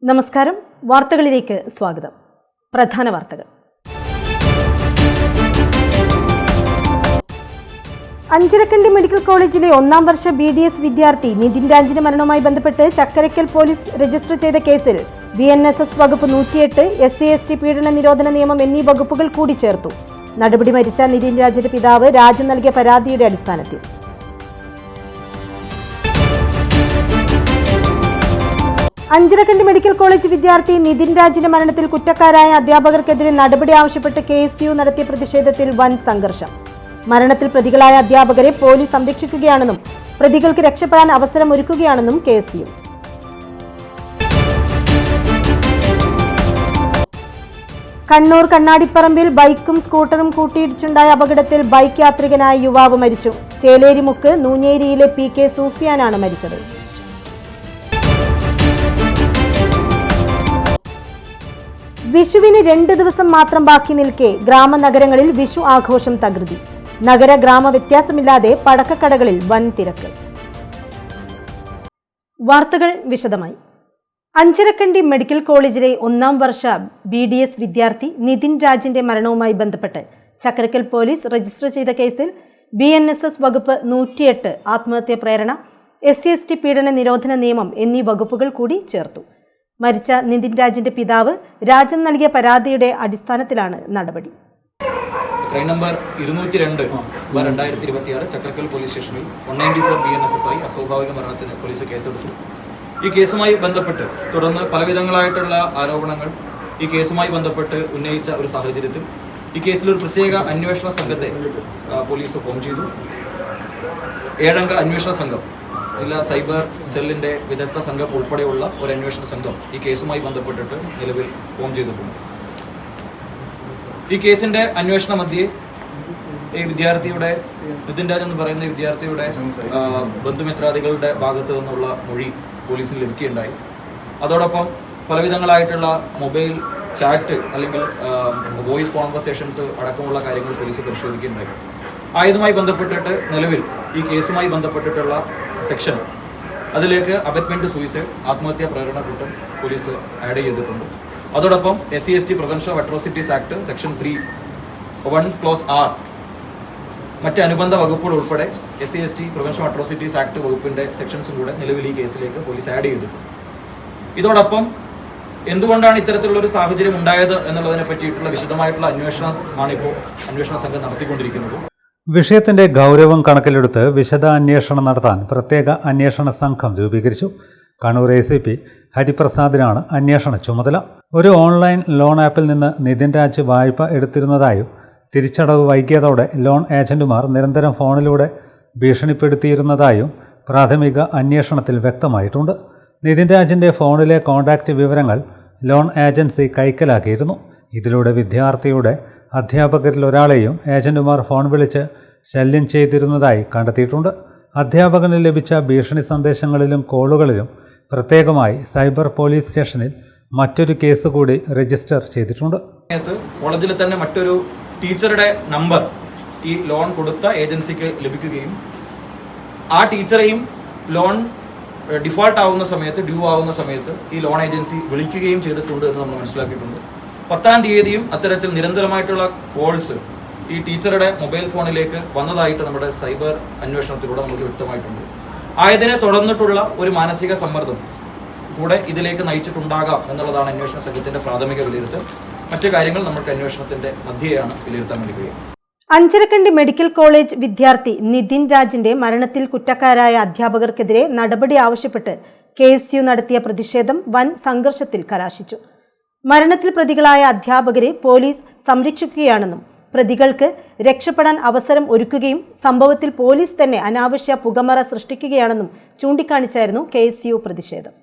നമസ്കാരം. വാർത്തകളിലേക്ക് സ്വാഗതം. പ്രധാന വാർത്തകൾ. അഞ്ചരക്കണ്ടി മെഡിക്കൽ കോളേജിലെ 1ാം വർഷ BDS വിദ്യാർത്ഥി നിതിൻ രാജിന്റെ മരണവുമായി ബന്ധപ്പെട്ട് ചക്കരക്കൽ പോലീസ് രജിസ്റ്റർ ചെയ്ത കേസിൽ BNSS വകുപ്പ് 108, SC/ST പീഡന നിരോധന നിയമം എന്നീ വകുപ്പുകൾ കൂടി ചേർത്തു. നടപടി മരിച്ച നിതിൻ രാജിന്റെ പിതാവ് രാജൻ നൽകിയ പരാതിയുടെ അടിസ്ഥാനത്തിൽ. അഞ്ചരക്കണ്ടി മെഡിക്കൽ കോളേജ് വിദ്യാർത്ഥി നിതിൻ രാജിന്റെ മരണത്തിൽ കുറ്റക്കാരായ അധ്യാപകർക്കെതിരെ നടപടി ആവശ്യപ്പെട്ട് KSU നടത്തിയ പ്രതിഷേധത്തിൽ വൻ സംഘർഷം. മരണത്തിൽ പ്രതികളായ അധ്യാപകരെ പോലീസ് സംരക്ഷിക്കുകയാണെന്നും പ്രതികൾക്ക് രക്ഷപ്പെടാൻ അവസരമൊരുക്കുകയാണെന്നും KSU. കണ്ണൂർ കണ്ണാടിപ്പറമ്പിൽ ബൈക്കും സ്കൂട്ടറും കൂട്ടിയിടിച്ചുണ്ടായ അപകടത്തിൽ ബൈക്ക് യാത്രികനായ യുവാവ് മരിച്ചു. ചേലേരിമുക്ക് നൂഞ്ഞേരിയിലെ PK സൂഫിയാനാണ് മരിച്ചത്. വിഷുവിന് 2 ദിവസം മാത്രം ബാക്കി നിൽക്കെ ഗ്രാമനഗരങ്ങളിൽ വിഷു ആഘോഷം തകൃതി. നഗര ഗ്രാമ വ്യത്യാസമില്ലാതെ പടക്കക്കടകളിൽ വൻ തിരക്ക്. വാർത്തകൾ വിശദമായി. അഞ്ചരക്കണ്ടി മെഡിക്കൽ കോളേജിലെ 1ാം വർഷ BDS വിദ്യാർത്ഥി നിതിൻ രാജിന്റെ മരണവുമായി ബന്ധപ്പെട്ട് ചക്കരക്കൽ പോലീസ് രജിസ്റ്റർ ചെയ്ത കേസിൽ BNSS വകുപ്പ് 108, ആത്മഹത്യാ പ്രേരണ, SC/ST പീഡന നിരോധന നിയമം എന്നീ വകുപ്പുകൾ കൂടി ചേർത്തു. മരിച്ച നിതിൻ രാജിന്റെ പിതാവ് രാജൻ നൽകിയ പരാതിയുടെ അടിസ്ഥാനത്തിലാണ് നടപടി. ക്രൈം നമ്പർ 202/2026 ചക്രക്കൽ പോലീസ് സ്റ്റേഷനിൽ 194 BNSS ആയി അസ്വാഭാവിക മരണത്തിന് പോലീസ് കേസെടുത്തു. ഈ കേസുമായി ബന്ധപ്പെട്ട് തുടർന്ന് പലവിധങ്ങളായിട്ടുള്ള ആരോപണങ്ങൾ ഈ കേസുമായി ബന്ധപ്പെട്ട് ഉന്നയിച്ച ഒരു സാഹചര്യത്തിൽ ഈ കേസിൽ ഒരു പ്രത്യേക അന്വേഷണ സംഘത്തെ പോലീസ് ഫോം ചെയ്തു. 7 അംഗ അന്വേഷണ സംഘം, എല്ലാ സൈബർ സെല്ലിൻ്റെ വിദഗ്ധ സംഘം ഉൾപ്പെടെയുള്ള ഒരു അന്വേഷണ സംഘം ഈ കേസുമായി ബന്ധപ്പെട്ടിട്ട് നിലവിൽ ഫോം ചെയ്തിട്ടുണ്ട്. ഈ കേസിൻ്റെ അന്വേഷണ മധ്യേ ഈ വിദ്യാർത്ഥിയുടെ നിതിൻ രാജ് എന്ന് പറയുന്ന വിദ്യാർത്ഥിയുടെ ബന്ധുമിത്രാദികളുടെ ഭാഗത്തു നിന്നുള്ള മൊഴി പോലീസിന് ലഭിക്കുകയുണ്ടായി. അതോടൊപ്പം പലവിധങ്ങളായിട്ടുള്ള മൊബൈൽ ചാറ്റ് അല്ലെങ്കിൽ വോയിസ് കോൺവെർസേഷൻസ് അടക്കമുള്ള കാര്യങ്ങൾ പോലീസ് പരിശോധിക്കുകയുണ്ടായി. ആയതുമായി ബന്ധപ്പെട്ടിട്ട് നിലവിൽ ഈ കേസുമായി ബന്ധപ്പെട്ടിട്ടുള്ള സെക്ഷൻ അതിലേക്ക് അബറ്റ്മെന്റ് സൂയിസൈഡ്, ആത്മഹത്യാ പ്രേരണ കുറ്റം പോലീസ് ആഡ് ചെയ്തിട്ടുണ്ട്. അതോടൊപ്പം SC/ST prevention of atrocities act section 3(1) close R മറ്റ് അനുബന്ധ വകുപ്പുകൾ ഉൾപ്പെടെ SC/ST prevention of atrocities act വകുപ്പിന്റെ സെക്ഷൻസും കൂടെ നിലവിൽ ഈ കേസിലേക്ക് പോലീസ് ആഡ് ചെയ്തിട്ടുണ്ട്. ഇതോടൊപ്പം എന്തുകൊണ്ടാണ് ഇത്തരത്തിലുള്ളൊരു സാഹചര്യം ഉണ്ടായത് എന്നുള്ളതിനെ പറ്റിയിട്ടുള്ള വിശദമായിട്ടുള്ള അന്വേഷണമാണ് ഇപ്പോൾ അന്വേഷണ സംഘം നടത്തിക്കൊണ്ടിരിക്കുന്നത്. വിഷയത്തിന്റെ ഗൗരവം കണക്കിലെടുത്ത് വിശദ അന്വേഷണം നടത്താൻ പ്രത്യേക അന്വേഷണ സംഘം രൂപീകരിച്ചു. കണ്ണൂർ ACP ഹരിപ്രസാദിനാണ് അന്വേഷണ ചുമതല. ഒരു ഓൺലൈൻ ലോൺ ആപ്പിൽ നിന്ന് നിതിൻ രാജ് വായ്പ എടുത്തിരുന്നതായും തിരിച്ചടവ് വൈകിയതോടെ ലോൺ ഏജന്റുമാർ നിരന്തരം ഫോണിലൂടെ ഭീഷണിപ്പെടുത്തിയിരുന്നതായും പ്രാഥമിക അന്വേഷണത്തിൽ വ്യക്തമായിട്ടുണ്ട്. നിതിൻ രാജിന്റെ ഫോണിലെ കോൺടാക്റ്റ് വിവരങ്ങൾ ലോൺ ഏജൻസി കൈക്കലാക്കിയിരുന്നു. ഇതിലൂടെ വിദ്യാർത്ഥിയുടെ അധ്യാപകരിൽ ഒരാളെയും ഏജന്റുമാർ ഫോൺ വിളിച്ച് ശല്യം ചെയ്തിരുന്നതായി കണ്ടെത്തിയിട്ടുണ്ട്. അധ്യാപകന് ലഭിച്ച ഭീഷണി സന്ദേശങ്ങളിലും കോളുകളിലും പ്രത്യേകമായി സൈബർ പോലീസ് സ്റ്റേഷനിൽ മറ്റൊരു കേസ് കൂടി രജിസ്റ്റർ ചെയ്തിട്ടുണ്ട്. കോളേജിൽ തന്നെ മറ്റൊരു ടീച്ചറുടെ നമ്പർ ഈ ലോൺ കൊടുത്ത ഏജൻസിക്ക് ലഭിക്കുകയും ആ ടീച്ചറെയും ലോൺ ഡിഫോൾട്ട് ആവുന്ന സമയത്ത്, ഡ്യൂ ആവുന്ന സമയത്ത് ഈ ലോൺ ഏജൻസി വിളിക്കുകയും ചെയ്തിട്ടുണ്ട് എന്ന് നമ്മൾ മനസ്സിലാക്കിയിട്ടുണ്ട്. 10-ാം തീയതിയും അത്തരത്തിൽ നിരന്തരമായിട്ടുള്ള കോൾസ് ഈ ടീച്ചറുടെ മൊബൈൽ ഫോണിലേക്ക് വന്നതായിട്ട് നമ്മുടെ സൈബർ അന്വേഷണത്തിലൂടെ നമുക്ക് വ്യക്തമായിട്ടുണ്ട്. ആയതിനെ തുടർന്നിട്ടുള്ള ഒരു മാനസിക സമ്മർദ്ദം കൂടെ ഇതിലേക്ക് നയിച്ചിട്ടുണ്ടാകാം എന്നുള്ളതാണ് അന്വേഷണ സംഘത്തിന്റെ പ്രാഥമിക വിലയിരുത്തൽ. മറ്റു കാര്യങ്ങൾ നമുക്ക് അന്വേഷണത്തിന്റെ മധ്യയാണ് വിലയിരുത്താൻ വേണ്ടി കഴിയും. അഞ്ചരക്കണ്ടി മെഡിക്കൽ കോളേജ് വിദ്യാർത്ഥി നിതിൻ രാജിന്റെ മരണത്തിൽ കുറ്റക്കാരായ അധ്യാപകർക്കെതിരെ നടപടി ആവശ്യപ്പെട്ട് KSU നടത്തിയ പ്രതിഷേധം വൻ സംഘർഷത്തിൽ കലാശിച്ചു. മരണത്തിൽ പ്രതികളായ അധ്യാപകരെ പോലീസ് സംരക്ഷിക്കുകയാണെന്നും പ്രതികൾക്ക് രക്ഷപ്പെടാൻ അവസരം ഒരുക്കുകയും സംഭവത്തിൽ പോലീസ് തന്നെ അനാവശ്യ പുകമറ സൃഷ്ടിക്കുകയാണെന്നും ചൂണ്ടിക്കാണിച്ചായിരുന്നു KSU പ്രതിഷേധം.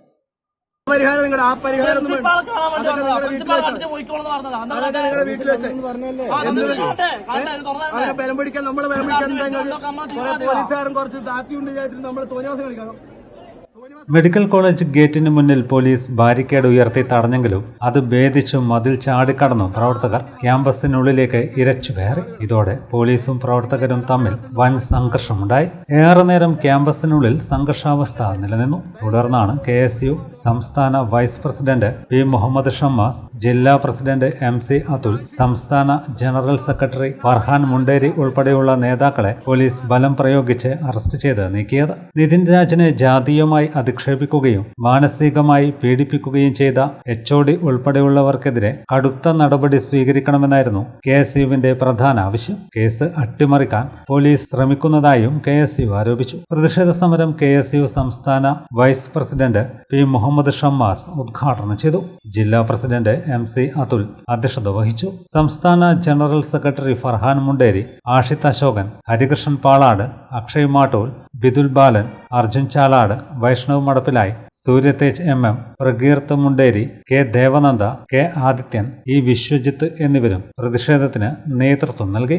മെഡിക്കൽ കോളേജ് ഗേറ്റിന് മുന്നിൽ പോലീസ് ബാരിക്കേഡ് ഉയർത്തി തടഞ്ഞെങ്കിലും അത് ഭേദിച്ചും മതിൽ ചാടിക്കടന്നും പ്രവർത്തകർ ക്യാമ്പസിനുള്ളിലേക്ക് ഇരച്ചു കയറി. ഇതോടെ പോലീസും പ്രവർത്തകരും തമ്മിൽ വൻ സംഘർഷമുണ്ടായി. ഏറെ നേരം ക്യാമ്പസിനുള്ളിൽ സംഘർഷാവസ്ഥ നിലനിന്നു. തുടർന്നാണ് KSU സംസ്ഥാന vice president P. Muhammad Shammas, ജില്ലാ പ്രസിഡന്റ് MC അതുൽ, സംസ്ഥാന ജനറൽ സെക്രട്ടറി ഫർഹാൻ മുണ്ടേരി ഉൾപ്പെടെയുള്ള നേതാക്കളെ പോലീസ് ബലം പ്രയോഗിച്ച് അറസ്റ്റ് ചെയ്ത് നീക്കിയത്. നിതിൻ രാജിനെ ജാതീയമായി അധിക്ഷേപിക്കുകയും മാനസികമായി പീഡിപ്പിക്കുകയും ചെയ്ത HOD ഉൾപ്പെടെയുള്ളവർക്കെതിരെ കടുത്ത നടപടി സ്വീകരിക്കണമെന്നായിരുന്നു KSUവിന്റെ പ്രധാന ആവശ്യം. കേസ് അട്ടിമറിക്കാൻ പോലീസ് ശ്രമിക്കുന്നതായും KSU ആരോപിച്ചു. പ്രതിഷേധ സമരം KSU സംസ്ഥാന vice president P. Muhammad Shammas ഉദ്ഘാടനം ചെയ്തു. ജില്ലാ പ്രസിഡന്റ് MC അതുൽ അധ്യക്ഷത വഹിച്ചു. സംസ്ഥാന general secretary Farhan Munderi, Ashith Ashokan, Harikrishnan Palad, Akshay Mattool, Bidul Balan, Arjun Chalad, Vaishnav Madappilayi, Suryatej MM, Prakeerth Munderi, K. Devananda, K. Adithyan, E. Vishwajith എന്നിവരും പ്രതിഷേധത്തിന് നേതൃത്വം നൽകി.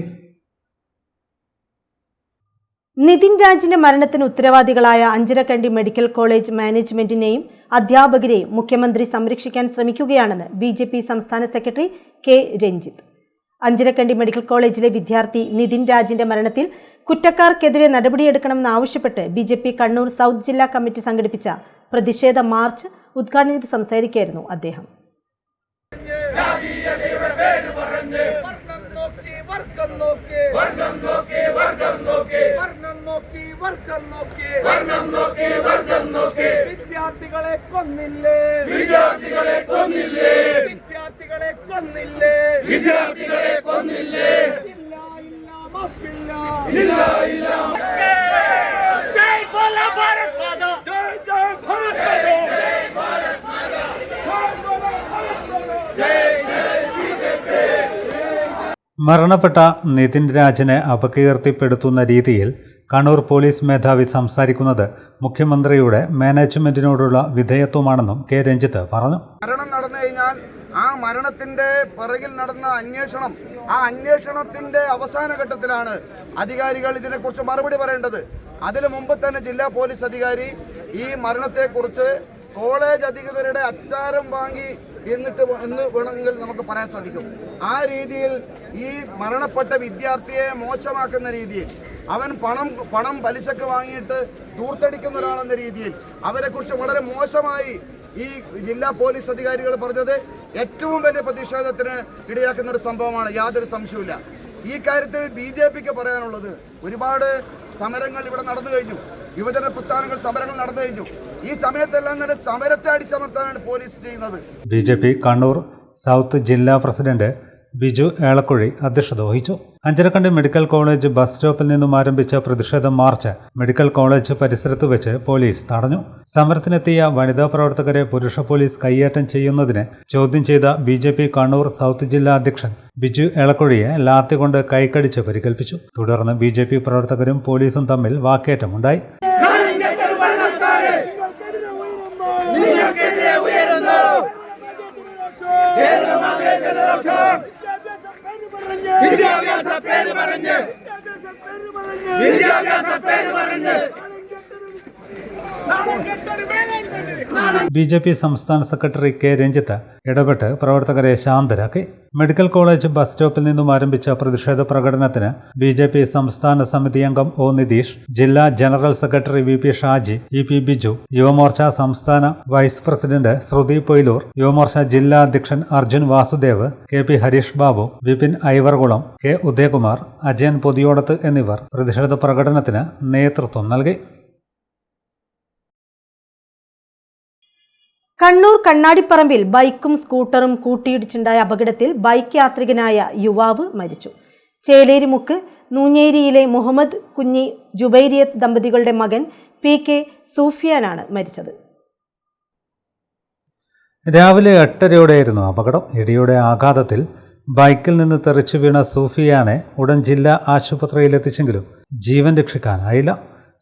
നിതിൻ രാജിന്റെ മരണത്തിന് ഉത്തരവാദികളായ അഞ്ചരക്കണ്ടി മെഡിക്കൽ കോളേജ് മാനേജ്മെന്റിനെയും അധ്യാപകരെയും മുഖ്യമന്ത്രി സംരക്ഷിക്കാൻ ശ്രമിക്കുകയാണെന്ന് BJP സംസ്ഥാന secretary K. Ranjith. Anjarakandy medical കോളേജിലെ വിദ്യാർത്ഥി നിതിൻ രാജിന്റെ മരണത്തിൽ കുറ്റക്കാർക്കെതിരെ നടപടിയെടുക്കണമെന്നാവശ്യപ്പെട്ട് BJP കണ്ണൂർ സൗത്ത് ജില്ലാ കമ്മിറ്റി സംഘടിപ്പിച്ച പ്രതിഷേധ മാർച്ച് ഉദ്ഘാടനം ചെയ്ത് സംസാരിക്കുകയായിരുന്നു അദ്ദേഹം. വിദ്യാർത്ഥികളെ കൊന്നില്ലേ, വിദ്യാർത്ഥികളെ കൊന്നില്ലേ, വിദ്യാർത്ഥികളെ കൊന്നില്ലേ, വിദ്യാർത്ഥികളെ കൊന്നില്ലേ, ഇല്ല ഇല്ല മാഫില്ല, ഇല്ല ഇല്ല. ജയ് ബോല ഭാരത് മാതാ, ജയ് ജയ് ഭാരത് മാതാ, ജയ് ഭാരത് മാതാ, ജയ് ബോല ഭാരത് മാതാ, ജയ് ജയ് BJP. മരണപ്പെട്ട നിതിൻ രാജിനെ അപകീർത്തിപ്പെടുത്തുന്ന രീതിയിൽ കണ്ണൂർ പോലീസ് മേധാവി സംസാരിക്കുന്നത് മുഖ്യമന്ത്രിയുടെ മാനേജ്മെന്റിനോടുള്ള വിധേയത്വമാണെന്നും K. രഞ്ജിത്ത് പറഞ്ഞു. മരണം നടന്നു കഴിഞ്ഞാൽ ആ മരണത്തിന്റെ പിറകിൽ നടന്ന അന്വേഷണം, ആ അന്വേഷണത്തിന്റെ അവസാന ഘട്ടത്തിലാണ് അധികാരികൾ ഇതിനെക്കുറിച്ച് മറുപടി പറയേണ്ടത്. അതിനു മുമ്പ് തന്നെ ജില്ലാ പോലീസ് അധികാരി ഈ മരണത്തെക്കുറിച്ച് കോളേജ് അധികൃതരുടെ അച്ചാരം വാങ്ങി എന്ന് വേണമെങ്കിൽ നമുക്ക് പറയാൻ സാധിക്കും. ആ രീതിയിൽ ഈ മരണപ്പെട്ട വിദ്യാർത്ഥിയെ മോശമാക്കുന്ന രീതിയിൽ, അവൻ പണം പലിശക്ക് വാങ്ങിയിട്ട് ദൂർത്തടിക്കുന്ന ഒരാളെന്ന രീതിയിൽ അവരെക്കുറിച്ച് വളരെ മോശമായി ഈ ജില്ലാ പോലീസ് അധികാരികൾ പറഞ്ഞത് ഏറ്റവും വലിയ പ്രതിഷേധത്തിന് ഇടയാക്കുന്ന ഒരു സംഭവമാണ്, യാതൊരു സംശയവുമില്ല. ഈ കാര്യത്തിൽ BJPക്ക് പറയാനുള്ളത്, ഒരുപാട് സമരങ്ങൾ ഇവിടെ നടന്നു കഴിഞ്ഞു, യുവജന പ്രസ്ഥാനങ്ങൾ സമരങ്ങൾ നടന്നു കഴിഞ്ഞു. ഈ സമയത്തെല്ലാം തന്നെ സമരത്തെ അടിച്ചമർത്താനാണ് പോലീസ് ചെയ്യുന്നത്. BJP കണ്ണൂർ സൗത്ത് ജില്ലാ പ്രസിഡന്റ് ബിജു ഏളക്കുഴി അധ്യക്ഷത വഹിച്ചു. അഞ്ചരക്കണ്ടി മെഡിക്കൽ കോളേജ് ബസ് സ്റ്റോപ്പിൽ നിന്നും ആരംഭിച്ച പ്രതിഷേധ മാർച്ച് മെഡിക്കൽ കോളേജ് പരിസരത്ത് വെച്ച് പോലീസ് തടഞ്ഞു. സമരത്തിനെത്തിയ വനിതാ പ്രവർത്തകരെ പുരുഷ പോലീസ് കയ്യേറ്റം ചെയ്യുന്നതിനെ ചോദ്യം ചെയ്ത BJP കണ്ണൂർ സൗത്ത് ജില്ലാ അധ്യക്ഷൻ ബിജു ഏളക്കുഴിയെ ലാത്തി കൊണ്ട് കൈക്കടിച്ച് പരിക്കേൽപ്പിച്ചു. തുടർന്ന് BJP പ്രവർത്തകരും പോലീസും തമ്മിൽ വാക്കേറ്റമുണ്ടായി. വിദ്യാഭ്യാസ പേര് പറഞ്ഞ് വിദ്യാഭ്യാസ പേര് പറഞ്ഞ് BJP സംസ്ഥാന സെക്രട്ടറി K. രഞ്ജിത്ത് ഇടപെട്ട് പ്രവർത്തകരെ ശാന്തരാക്കി. മെഡിക്കൽ കോളേജ് ബസ് സ്റ്റോപ്പിൽ നിന്നും ആരംഭിച്ച പ്രതിഷേധ പ്രകടനത്തിന് BJP സംസ്ഥാന സമിതി അംഗം O. നിതീഷ്, ജില്ലാ general secretary VP Shaji, EP Biju, Yuvamorcha സംസ്ഥാന വൈസ് പ്രസിഡന്റ് ശ്രുതി പൊയിലൂർ, യുവമോർച്ച ജില്ലാ അധ്യക്ഷൻ അർജുൻ വാസുദേവ്, KP ഹരീഷ് ബാബു, വിപിൻ ഐവർകുളം, K. ഉദയകുമാർ, അജയൻ പൊതിയോടത്ത് എന്നിവർ പ്രതിഷേധ പ്രകടനത്തിന് നേതൃത്വം നൽകി. കണ്ണൂർ കണ്ണാടിപ്പറമ്പിൽ ബൈക്കും സ്കൂട്ടറും കൂട്ടിയിടിച്ചുണ്ടായ അപകടത്തിൽ ബൈക്ക് യാത്രികനായ യുവാവ് മരിച്ചു. ചേലേരിമുക്ക് നൂഞ്ഞേരിയിലെ മുഹമ്മദ് കുഞ്ഞി ജുബൈരിയത്ത് ദമ്പതികളുടെ മകൻ PK സൂഫിയാനാണ് മരിച്ചത്. രാവിലെ 8:30യോടെയായിരുന്നു അപകടം. ഇടിയുടെ ആഘാതത്തിൽ ബൈക്കിൽ നിന്ന് തെറിച്ചു വീണ സൂഫിയാനെ ഉടൻ ജില്ലാ ആശുപത്രിയിലെത്തിച്ചെങ്കിലും ജീവൻ രക്ഷിക്കാനായില്ല.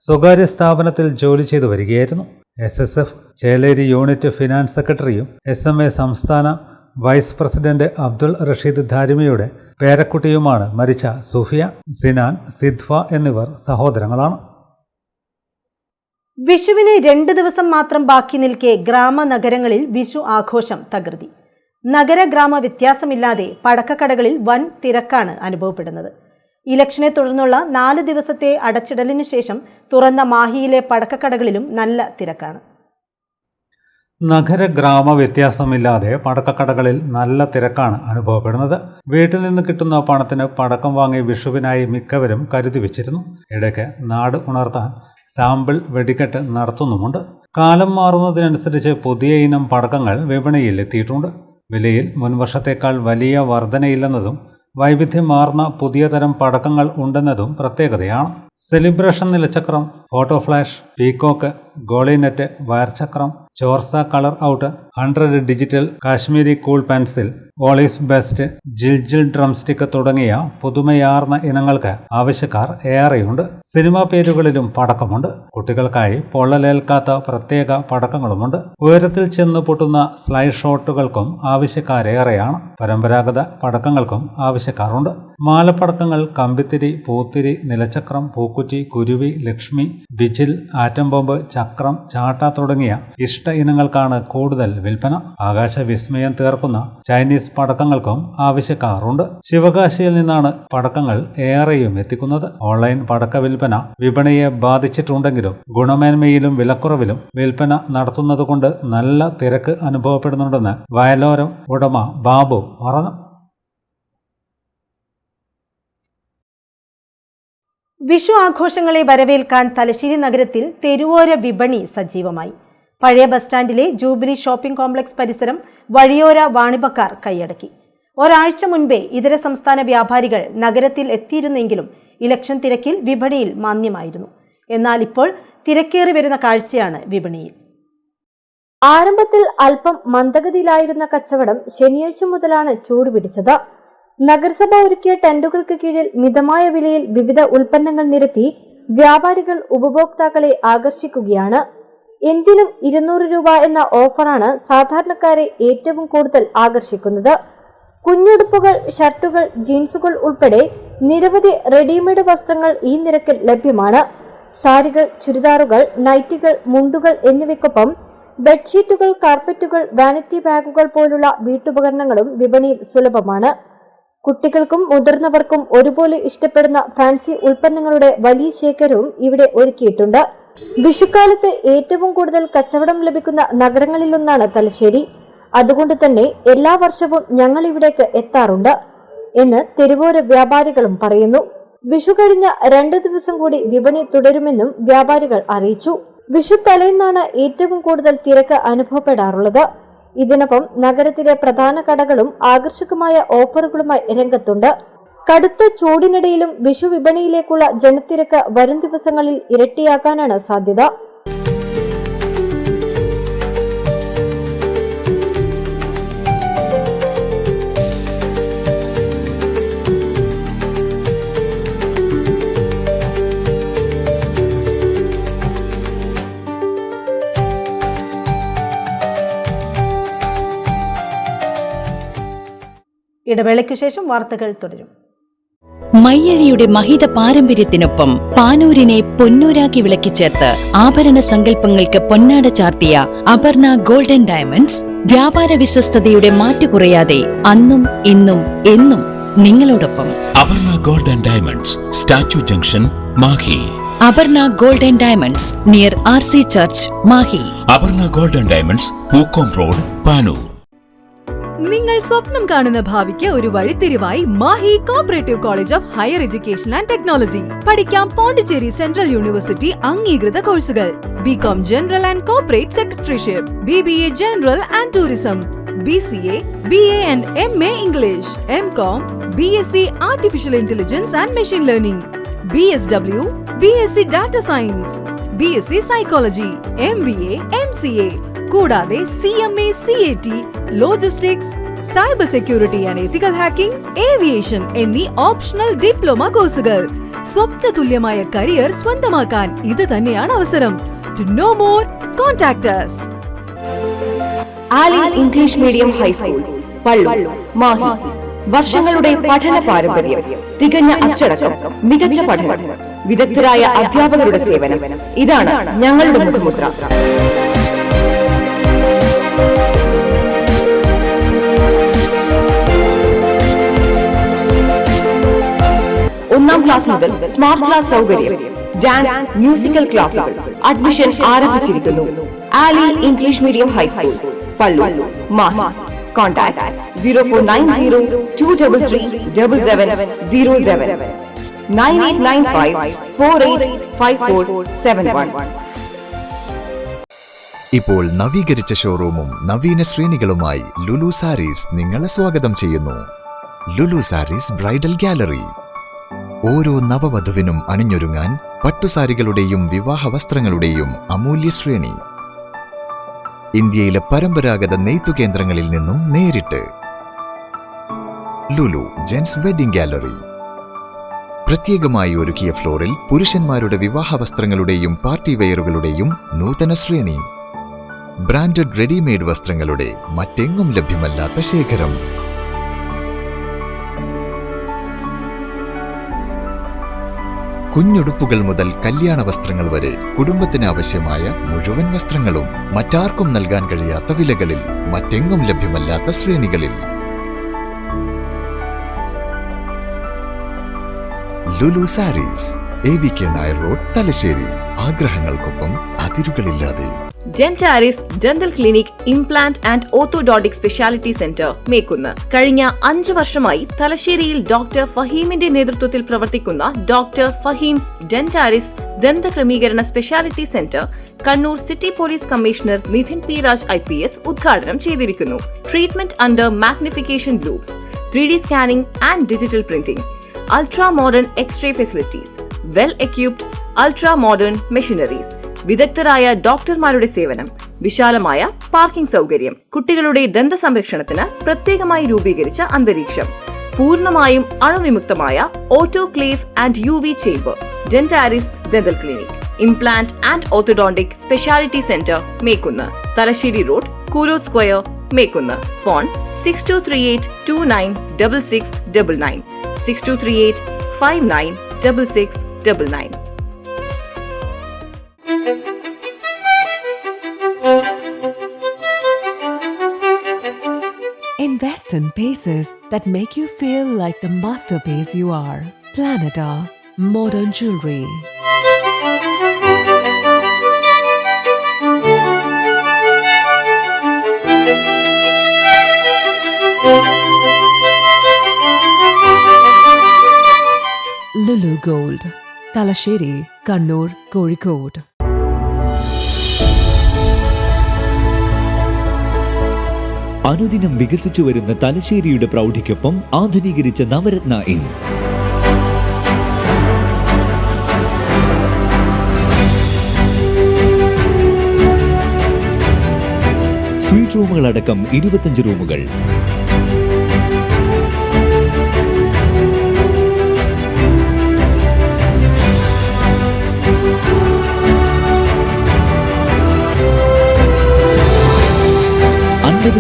സ്വകാര്യ സ്ഥാപനത്തിൽ ജോലി ചെയ്തു വരികയായിരുന്നു. SSF ചേലേരി യൂണിറ്റ് ഫിനാൻസ് സെക്രട്ടറിയും SMA സംസ്ഥാന വൈസ് പ്രസിഡന്റ് അബ്ദുൾ റഷീദ് ധാരിമയുടെ പേരക്കുട്ടിയുമാണ് മരിച്ച സൂഫിയ. സിനാൻ, സിദ്ഫ എന്നിവർ സഹോദരങ്ങളാണ്. വിഷുവിന് 2 ദിവസം മാത്രം ബാക്കി നിൽക്കെ ഗ്രാമനഗരങ്ങളിൽ വിഷു ആഘോഷം തകൃതി. നഗര ഗ്രാമ വ്യത്യാസമില്ലാതെ പടക്കക്കടകളിൽ വൻ തിരക്കാണ് അനുഭവപ്പെടുന്നത്. ഇലക്ഷനെ തുടർന്നുള്ള 4 ദിവസത്തെ അടച്ചിടലിനു ശേഷം തുറന്ന മാഹിയിലെ പടക്കക്കടകളിലും നല്ല തിരക്കാണ്. നഗര ഗ്രാമ വ്യത്യാസമില്ലാതെ പടക്കക്കടകളിൽ നല്ല തിരക്കാണ് അനുഭവപ്പെടുന്നത്. വീട്ടിൽ നിന്ന് കിട്ടുന്ന പണത്തിന് പടക്കം വാങ്ങി വിഷുവിനായി മിക്കവരും കരുതി വെച്ചിരുന്നു. ഇടയ്ക്ക് നാട് ഉണർത്താൻ സാമ്പിൾ വെടിക്കെട്ട് നടത്തുന്നുമുണ്ട്. കാലം മാറുന്നതിനനുസരിച്ച് പുതിയ ഇനം പടക്കങ്ങൾ വിപണിയിൽ എത്തിയിട്ടുണ്ട്. വിലയിൽ മുൻവർഷത്തേക്കാൾ വലിയ വർധനയില്ലെന്നതും വൈവിധ്യമാർന്ന പുതിയ തരം പടക്കങ്ങൾ ഉണ്ടെന്നതും പ്രത്യേകതയാണ്. സെലിബ്രേഷൻ നിലച്ചക്രം, ഫോട്ടോ ഫ്ലാഷ്, പീക്കോക്ക്, ഗോളിനെറ്റ്, വയർചക്രം, ചോർസ colour out, 100 digital, Kashmiri cool pencil, ഓളീസ് ബെസ്റ്റ്, ജിൽജിൽ ഡ്രംസ്റ്റിക്ക് തുടങ്ങിയ പുതുമയാർന്ന ഇനങ്ങൾക്ക് ആവശ്യക്കാർ ഏറെയുണ്ട്. സിനിമാ പേരുകളിലും പടക്കമുണ്ട്. കുട്ടികൾക്കായി പൊള്ളലേൽക്കാത്ത പ്രത്യേക പടക്കങ്ങളുമുണ്ട്. ഉയരത്തിൽ ചെന്ന് പൊട്ടുന്ന സ്ലൈഡ് ഷോട്ടുകൾക്കും ആവശ്യക്കാരേറെയാണ്. പരമ്പരാഗത പടക്കങ്ങൾക്കും ആവശ്യക്കാരുണ്ട്. മാലപ്പടക്കങ്ങൾ, കമ്പിത്തിരി, പൂത്തിരി, നിലച്ചക്രം, പൂക്കുറ്റി, കുരുവി, ലക്ഷ്മി, ബിജിൽ, ആറ്റം ബോംബ്, ചക്രം, ചാട്ട തുടങ്ങിയ ഇഷ്ട ഇനങ്ങൾക്കാണ് കൂടുതൽ വിൽപ്പന. ആകാശ വിസ്മയം തീർക്കുന്ന ചൈനീസ് പടക്കങ്ങൾക്കും ആവശ്യക്കാരുണ്ട്. ശിവകാശിയിൽ നിന്നാണ് പടക്കങ്ങൾ ഏറെയും എത്തിക്കുന്നത്. ഓൺലൈൻ പടക്ക വിൽപ്പന വിപണിയെ ബാധിച്ചിട്ടുണ്ടെങ്കിലും ഗുണമേന്മയിലും വിലക്കുറവിലും വിൽപ്പന നടത്തുന്നതുകൊണ്ട് നല്ല തിരക്ക് അനുഭവപ്പെടുന്നുണ്ടെന്ന് വയലോരം ഉടമ ബാബു പറഞ്ഞു. വിഷു ആഘോഷങ്ങളെ വരവേൽക്കാൻ തലശ്ശേരി നഗരത്തിൽ തെരുവോര വിപണി സജീവമായി. പഴയ ബസ് സ്റ്റാൻഡിലെ ജൂബിലി ഷോപ്പിംഗ് കോംപ്ലക്സ് പരിസരം വഴിയോര വാണിഭക്കാർ കൈയടക്കി. ഒരാഴ്ച മുൻപേ ഇതര സംസ്ഥാന വ്യാപാരികൾ നഗരത്തിൽ എത്തിയിരുന്നെങ്കിലും ഇലക്ഷൻ തിരക്കിൽ വിപണിയിൽ മാന്ദ്യമായിരുന്നു. എന്നാൽ ഇപ്പോൾ തിരക്കേറി വരുന്ന കാഴ്ചയാണ് വിപണിയിൽ. ആരംഭത്തിൽ അല്പം മന്ദഗതിയിലായിരുന്ന കച്ചവടം ശനിയാഴ്ച മുതലാണ് ചൂടുപിടിച്ചത്. നഗരസഭ ഒരുക്കിയ ടെന്റുകൾക്ക് കീഴിൽ മിതമായ വിലയിൽ വിവിധ ഉൽപ്പന്നങ്ങൾ നിരത്തി വ്യാപാരികൾ ഉപഭോക്താക്കളെ ആകർഷിക്കുകയാണ്. എന്തിനും 200 രൂപ എന്ന ഓഫറാണ് സാധാരണക്കാരെ ഏറ്റവും കൂടുതൽ ആകർഷിക്കുന്നത്. കുഞ്ഞുടുപ്പുകൾ, ഷർട്ടുകൾ, ജീൻസുകൾ ഉൾപ്പെടെ നിരവധി റെഡിമെയ്ഡ് വസ്ത്രങ്ങൾ ഈ നിരക്കിൽ ലഭ്യമാണ്. സാരികൾ, ചുരിദാറുകൾ, നൈറ്റികൾ, മുണ്ടുകൾ എന്നിവയ്ക്കൊപ്പം ബെഡ്ഷീറ്റുകൾ, കാർപ്പറ്റുകൾ, വാനിറ്റി ബാഗുകൾ പോലുള്ള വീട്ടുപകരണങ്ങളും വിപണിയിൽ സുലഭമാണ്. കുട്ടികൾക്കും മുതിർന്നവർക്കും ഒരുപോലെ ഇഷ്ടപ്പെടുന്ന ഫാൻസി ഉൽപ്പന്നങ്ങളുടെ വലിയ ശേഖരവും ഇവിടെ ഒരുക്കിയിട്ടുണ്ട്. വിഷുക്കാലത്ത് ഏറ്റവും കൂടുതൽ കച്ചവടം ലഭിക്കുന്ന നഗരങ്ങളിലൊന്നാണ് തലശ്ശേരി. അതുകൊണ്ട് തന്നെ എല്ലാ വർഷവും ഞങ്ങൾ ഇവിടേക്ക് എത്താറുണ്ട് എന്ന് തെരുവോര വ്യാപാരികളും പറയുന്നു. വിഷു കഴിഞ്ഞ 2 ദിവസം കൂടി വിപണി തുടരുമെന്നും വ്യാപാരികൾ അറിയിച്ചു. വിഷു തലേന്നാണ് ഏറ്റവും കൂടുതൽ തിരക്ക് അനുഭവപ്പെടാറുള്ളത്. ഇതിനൊപ്പം നഗരത്തിലെ പ്രധാന കടകളും ആകർഷകമായ ഓഫറുകളുമായി രംഗത്തുണ്ട്. കടുത്ത ചൂടിനിടയിലും വിഷു വിപണിയിലേക്കുള്ള ജനത്തിരക്ക് വരും ദിവസങ്ങളിൽ ഇരട്ടിയാക്കാനാണ് സാധ്യത. ഇടവേളയ്ക്കു ശേഷം വാർത്തകൾ തുടരും. മയ്യഴിയുടെ മഹിത പാരമ്പര്യത്തിനൊപ്പം പാനൂരിനെ പൊന്നൂരാക്കി വിളക്കിച്ചേർത്ത് ആഭരണ സങ്കല്പങ്ങൾക്ക് പൊന്നാട ചാർത്തിയ അപർണ ഗോൾഡൻ ഡയമണ്ട്സ് വ്യാപാര വിശ്വസ്തതയുടെ മാറ്റുകുറയാതെ അന്നും ഇന്നും എന്നും നിങ്ങളോടൊപ്പം. Aparna golden diamonds, statue junction, Mahe. Aparna golden diamonds near RC church, Mahe. Aparna golden diamonds, Pookkom road, Panoor. നിങ്ങൾ സ്വപ്നം കാണുന്ന ഭാവിക്ക് ഒരു വഴിത്തിരിവായി Mahe cooperative college of higher education and technology. പഠിക്കാം പോണ്ടിച്ചേരി സെൻട്രൽ യൂണിവേഴ്സിറ്റി അംഗീകൃത കോഴ്സുകൾ. BCom general and corporate secretaryship, BBA general and tourism, BCA, BA and MA English, MCom, BSc artificial intelligence and machine learning, BSW, BSc data science, BSc psychology, MBA, MCA കൂടാതെ CMA, CAT, logistics, cyber security and ethical hacking, aviation എന്നീ optional diploma കോഴ്സുകൾ. സ്വപ്ന തുല്യമായ career സ്വന്തമാക്കാൻ ഇത് തന്നെയാണ് അവസരം. To know more, contact us. Ali English Medium High School, Pallu, Mahi. വർഷങ്ങളുടെ പഠന പാരമ്പര്യം, തികഞ്ഞ അച്ചടക്കം, മികച്ച പഠനം, വിദഗ്ധരായ അധ്യാപകരുടെ സേവനം, ഇതാണ് ഞങ്ങളുടെ മുഖമുദ്ര. ഒന്നാം ക്ലാസ് മുതൽ സ്മാർട്ട് ക്ലാസ് സൗകര്യം, ഡാൻസ്, മ്യൂസിക്കൽ ക്ലാസുകൾ. അഡ്മിഷൻ ആരംഭിച്ചിരിക്കുന്നു. Ali English medium high school, Palloor, Mahe. Contact 0490-233-7707 9895-485471. ഇപ്പോൾ നവീകരിച്ച ഷോറൂമും നവീന ശ്രേണികളുമായി ലുലു സാരീസ് നിങ്ങളെ സ്വാഗതം ചെയ്യുന്നു. Lulu sarees bridal gallery. ഓരോ നവവധുവിനും അണിഞ്ഞൊരുങ്ങാൻ പട്ടുസാരികളുടെയും വിവാഹ വസ്ത്രങ്ങളുടെയും അമൂല്യ ശ്രേണി. ഇന്ത്യയിലെ പരമ്പരാഗത നെയ്ത്തു കേന്ദ്രങ്ങളിൽ നിന്നും നേരിട്ട്. Lulu gents wedding gallery. പ്രത്യേകമായി ഒരുക്കിയ ഫ്ലോറിൽ പുരുഷന്മാരുടെ വിവാഹ വസ്ത്രങ്ങളുടെയും പാർട്ടി വെയറുകളുടെയും നൂതന ശ്രേണി. ബ്രാൻഡഡ് റെഡിമെയ്ഡ് വസ്ത്രങ്ങളുടെ മറ്റെങ്ങും ലഭ്യമല്ലാത്ത ശേഖരം. കുഞ്ഞുടുപ്പുകൾ മുതൽ കല്യാണ വസ്ത്രങ്ങൾ വരെ കുടുംബത്തിന് ആവശ്യമായ മുഴുവൻ വസ്ത്രങ്ങളും മറ്റാർക്കും നൽകാൻ കഴിയാത്ത വിലകളിൽ, മറ്റെങ്ങും ലഭ്യമല്ലാത്ത ശ്രേണികളിൽ. Lulu sarees, AVK Nair road, Thalassery. ആഗ്രഹങ്ങൾക്കൊപ്പം അതിരുകളില്ലാതെ. Dentaris dental clinic, implant and orthodontic speciality centre, Mekkunnu. കഴിഞ്ഞ 5 വർഷമായി തലശ്ശേരിയിൽ ഡോക്ടർ ഫഹീമിന്റെ നേതൃത്വത്തിൽ പ്രവർത്തിക്കുന്ന ഡോക്ടർ ഫഹീംസ് ഡെന്റാരിസ് ദന്തക്രമീകരണ speciality centre Kannur city police commissioner Nidhin P Raj IPS ഉദ്ഘാടനം ചെയ്തിരിക്കുന്നു. Treatment under magnification loupes, 3D scanning and digital printing, ultra modern X-ray facilities, well equipped ultra modern machineries, വിദഗ്ധരായ ഡോക്ടർമാരുടെ സേവനം, വിശാലമായ പാർക്കിംഗ് സൗകര്യം, കുട്ടികളുടെ ദന്ത സംരക്ഷണത്തിന് പ്രത്യേകമായി രൂപീകരിച്ച അന്തരീക്ഷം, പൂർണ്ണമായും അണുവിമുക്തമായ autoclave and UV chamber. Dentaris dental clinic, implant and orthodontic speciality centre, Mekkunnu. Thalassery road, Koolo square, Mekkunnu. Phone 6238296699, 6238596699. Invest in pieces that make you feel like the masterpiece you are. Planeta Modern Jewelry. Lulu Gold, Talasheri, Kannur, Kozhikode. അനുദിനം വികസിച്ചു വരുന്ന തലശ്ശേരിയുടെ പ്രൗഢിക്കൊപ്പം ആധുനീകരിച്ച Navaratna inn. Suite റൂമുകളടക്കം 25 റൂമുകൾ.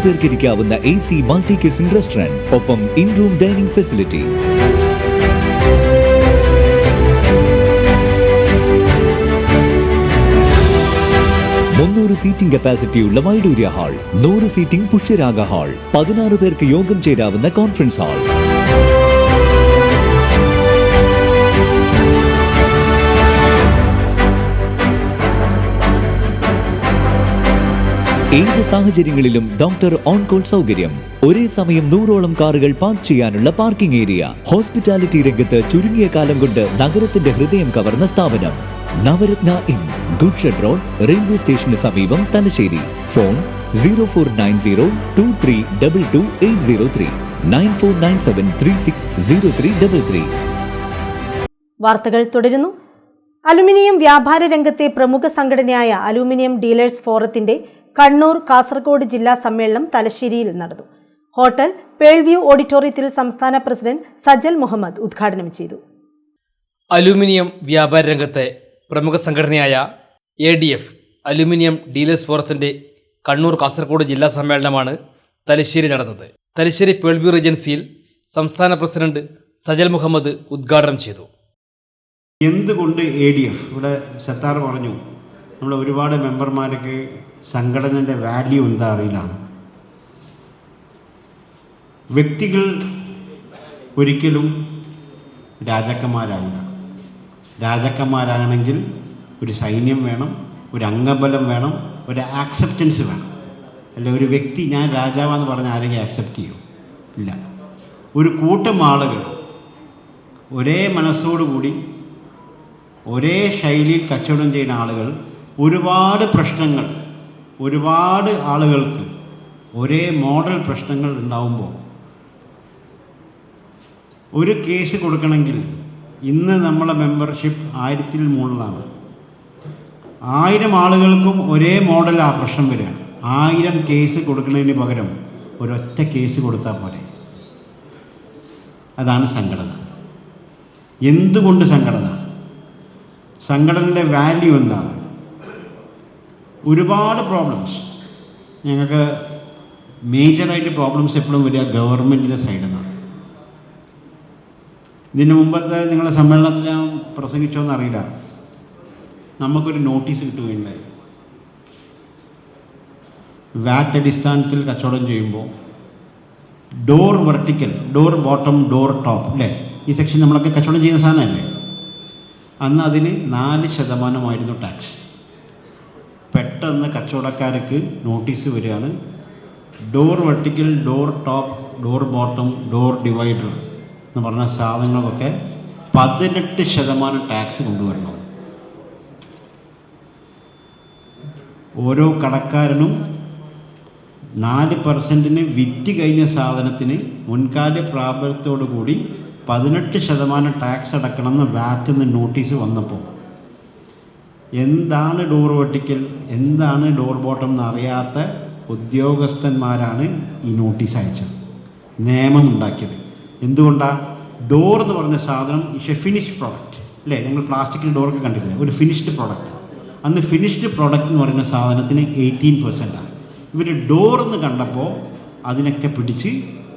പേർക്ക് ഇരിക്കാവുന്ന AC മൾട്ടി കിസിംഗ് റെസ്റ്റോറന്റ്, ഒപ്പം in room dining facility. Seating കപ്പാസിറ്റിയുള്ള Vaidurya hall, 100 seating Pushyaraga hall, 16 പേർക്ക് യോഗം ചേരാവുന്ന കോൺഫറൻസ് ഹാൾ. ഏത് സാഹചര്യങ്ങളിലും ഡോക്ടർ ഓൺ കോൾ സൗകര്യം. ഒരേ സമയം 100ഓളം കാറുകൾ പാർക്ക് ചെയ്യാനുള്ള പാർക്കിംഗ് ഏരിയ. ഹോസ്പിറ്റാലിറ്റി രംഗത്ത് ചുരുങ്ങിയ കാലം കൊണ്ട് നഗരത്തിന്റെ ഹൃദയം കവർന്ന സ്ഥാപനം Navaratna inn, goods shed road, railway സ്റ്റേഷന് സമീപം, തലശ്ശേരി. ഫോൺ 049023228803, 9497360333. വാർത്തകൾ തുടരുന്നു. അലുമിനിയം വ്യാപാര രംഗത്തെ പ്രമുഖ സംഘടനയായ അലുമിനിയം ഡീലേഴ്സ് ഫോറത്തിന്റെ കണ്ണൂർ, കാസർഗോഡ് ജില്ലാ സമ്മേളനം തലശ്ശേരിയിൽ നടന്നു. ഹോട്ടൽ പേൾവ്യൂ ഓഡിറ്റോറിയത്തിൽ സംസ്ഥാന പ്രസിഡന്റ് സജൽ മുഹമ്മദ് ഉദ്ഘാടനം ചെയ്തു. അലുമിനിയം വ്യാപാര രംഗത്തെ പ്രമുഖ സംഘടനയായ ADF അലുമിനിയം ഡീലേഴ്സ് ഫോറത്തിന്റെ കണ്ണൂർ, കാസർഗോഡ് ജില്ലാ സമ്മേളനമാണ് തലശ്ശേരി നടന്നത്. തലശ്ശേരി പേൾവ്യൂ റേജൻസിയിൽ സംസ്ഥാന പ്രസിഡന്റ് സജൽ മുഹമ്മദ് ഉദ്ഘാടനം ചെയ്തു. എന്തുകൊണ്ട് ADF ഇവിടെ സത്താർ പറഞ്ഞു, നമ്മൾ ഒരുപാട് മെമ്പർമാർക്ക് സംഘടനയുടെ വാല്യൂ എന്താ അറിയില്ല. വ്യക്തികൾ ഒരിക്കലും രാജാക്കന്മാരാവില്ല. രാജാക്കന്മാരാകണമെങ്കിൽ ഒരു സൈന്യം വേണം, ഒരു അംഗബലം വേണം, ഒരു ആക്സെപ്റ്റൻസ് വേണം. അല്ല ഒരു വ്യക്തി ഞാൻ രാജാവാന്ന് പറഞ്ഞ് ആരെങ്കിലും ആക്സെപ്റ്റ് ചെയ്യും? ഇല്ല. ഒരു കൂട്ടം ആളുകൾ ഒരേ മനസ്സോടുകൂടി ഒരേ ശൈലിയിൽ കച്ചവടം ചെയ്യുന്ന ആളുകൾ, ഒരുപാട് പ്രശ്നങ്ങൾ, ഒരുപാട് ആളുകൾക്ക് ഒരേ മോഡൽ പ്രശ്നങ്ങൾ ഉണ്ടാവുമ്പോൾ ഒരു കേസ് കൊടുക്കണമെങ്കിൽ ഇന്ന് നമ്മളെ മെമ്പർഷിപ്പ് 1000-ൽ മുകളിലാണ്. 1000 ആളുകൾക്കും ഒരേ മോഡലാ പ്രശ്നം വരിക. 1000 കേസ് കൊടുക്കുന്നതിന് പകരം ഒരൊറ്റ കേസ് കൊടുത്താൽ പോലെ. അതാണ് സംഘടന. എന്തുകൊണ്ട് സംഘടന? സംഘടനയുടെ വാല്യൂ എന്താണ്? ഒരുപാട് പ്രോബ്ലംസ് ഞങ്ങൾക്ക് മേജറായിട്ട് പ്രോബ്ലംസ് എപ്പോഴും വരിക ഗവൺമെൻറ്റിൻ്റെ സൈഡിൽ നിന്നാണ്. ഇതിന് മുമ്പത്തെ നിങ്ങളുടെ സമ്മേളനത്തിൽ ഞാൻ പ്രസംഗിച്ചോന്ന് അറിയില്ല, നമുക്കൊരു നോട്ടീസ് കിട്ടുകയുണ്ടായി. വാറ്റ് അടിസ്ഥാനത്തിൽ കച്ചവടം ചെയ്യുമ്പോൾ door vertical, door bottom, door top, അല്ലേ? ഈ സെക്ഷൻ നമ്മളൊക്കെ കച്ചവടം ചെയ്യുന്ന സാധനമല്ലേ? അന്ന് അതിന് 4% ടാക്സ്. പെട്ടെന്ന് കച്ചവടക്കാർക്ക് നോട്ടീസ് വരികയാണ്, door vertical, door top, door bottom, door divider എന്ന് പറഞ്ഞ സാധനങ്ങൾക്കൊക്കെ 18% ടാക്സ് കൊണ്ടുവരണം. ഓരോ കടക്കാരനും 4% വിറ്റ് കഴിഞ്ഞ സാധനത്തിന് മുൻകാല പ്രാബല്യത്തോടു കൂടി 18% ടാക്സ് അടക്കണമെന്ന് വാറ്റിന്ന് നോട്ടീസ് വന്നപ്പോൾ എന്താണ് ഡോർ വെർട്ടിക്കൽ, എന്താണ് ഡോർ ബോട്ടം എന്നറിയാത്ത ഉദ്യോഗസ്ഥന്മാരാണ് ഈ നോട്ടീസ് അയച്ചത്, നിയമം ഉണ്ടാക്കിയത്. എന്തുകൊണ്ടാണ്? ഡോർ എന്ന് പറഞ്ഞ സാധനം ഇസ് എ ഫിനിഷ്ഡ് പ്രോഡക്റ്റ്, അല്ലേ? ഞങ്ങൾ പ്ലാസ്റ്റിക്കിൻ്റെ ഡോറൊക്കെ കണ്ടിട്ടില്ല, ഒരു ഫിനിഷ്ഡ് പ്രോഡക്റ്റ്. അന്ന് ഫിനിഷ്ഡ് പ്രോഡക്റ്റ് എന്ന് പറയുന്ന സാധനത്തിന് 18%. ഇവർ ഡോർ എന്ന് കണ്ടപ്പോൾ അതിനൊക്കെ പിടിച്ച്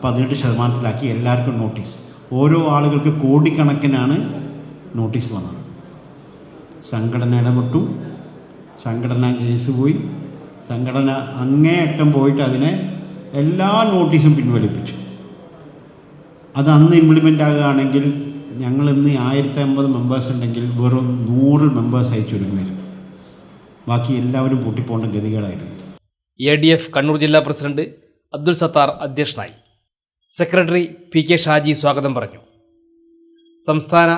18%-ലാക്കി എല്ലാവർക്കും നോട്ടീസ്. ഓരോ ആളുകൾക്ക് കോടിക്കണക്കിനാണ് നോട്ടീസ് വന്നത്. സംഘടന ഇടപെട്ടു, സംഘടന കേസ് പോയി, സംഘടന അങ്ങേയറ്റം പോയിട്ട് അതിനെ എല്ലാ നോട്ടീസും പിൻവലിപ്പിച്ചു. അത് അന്ന് ഇംപ്ലിമെൻ്റ് ആകുകയാണെങ്കിൽ ഞങ്ങളിന്ന് 1050 മെമ്പേഴ്സ് ഉണ്ടെങ്കിൽ വെറും 100 മെമ്പേഴ്സ് അയച്ചൊരുങ്ങുമായിരുന്നു. ബാക്കി എല്ലാവരും പൊട്ടിപ്പോണ്ട ഗതികളായിരുന്നു. ADF കണ്ണൂർ ജില്ലാ പ്രസിഡന്റ് അബ്ദുൽ സത്താർ അധ്യക്ഷനായി. സെക്രട്ടറി PK ഷാജി സ്വാഗതം പറഞ്ഞു. സംസ്ഥാന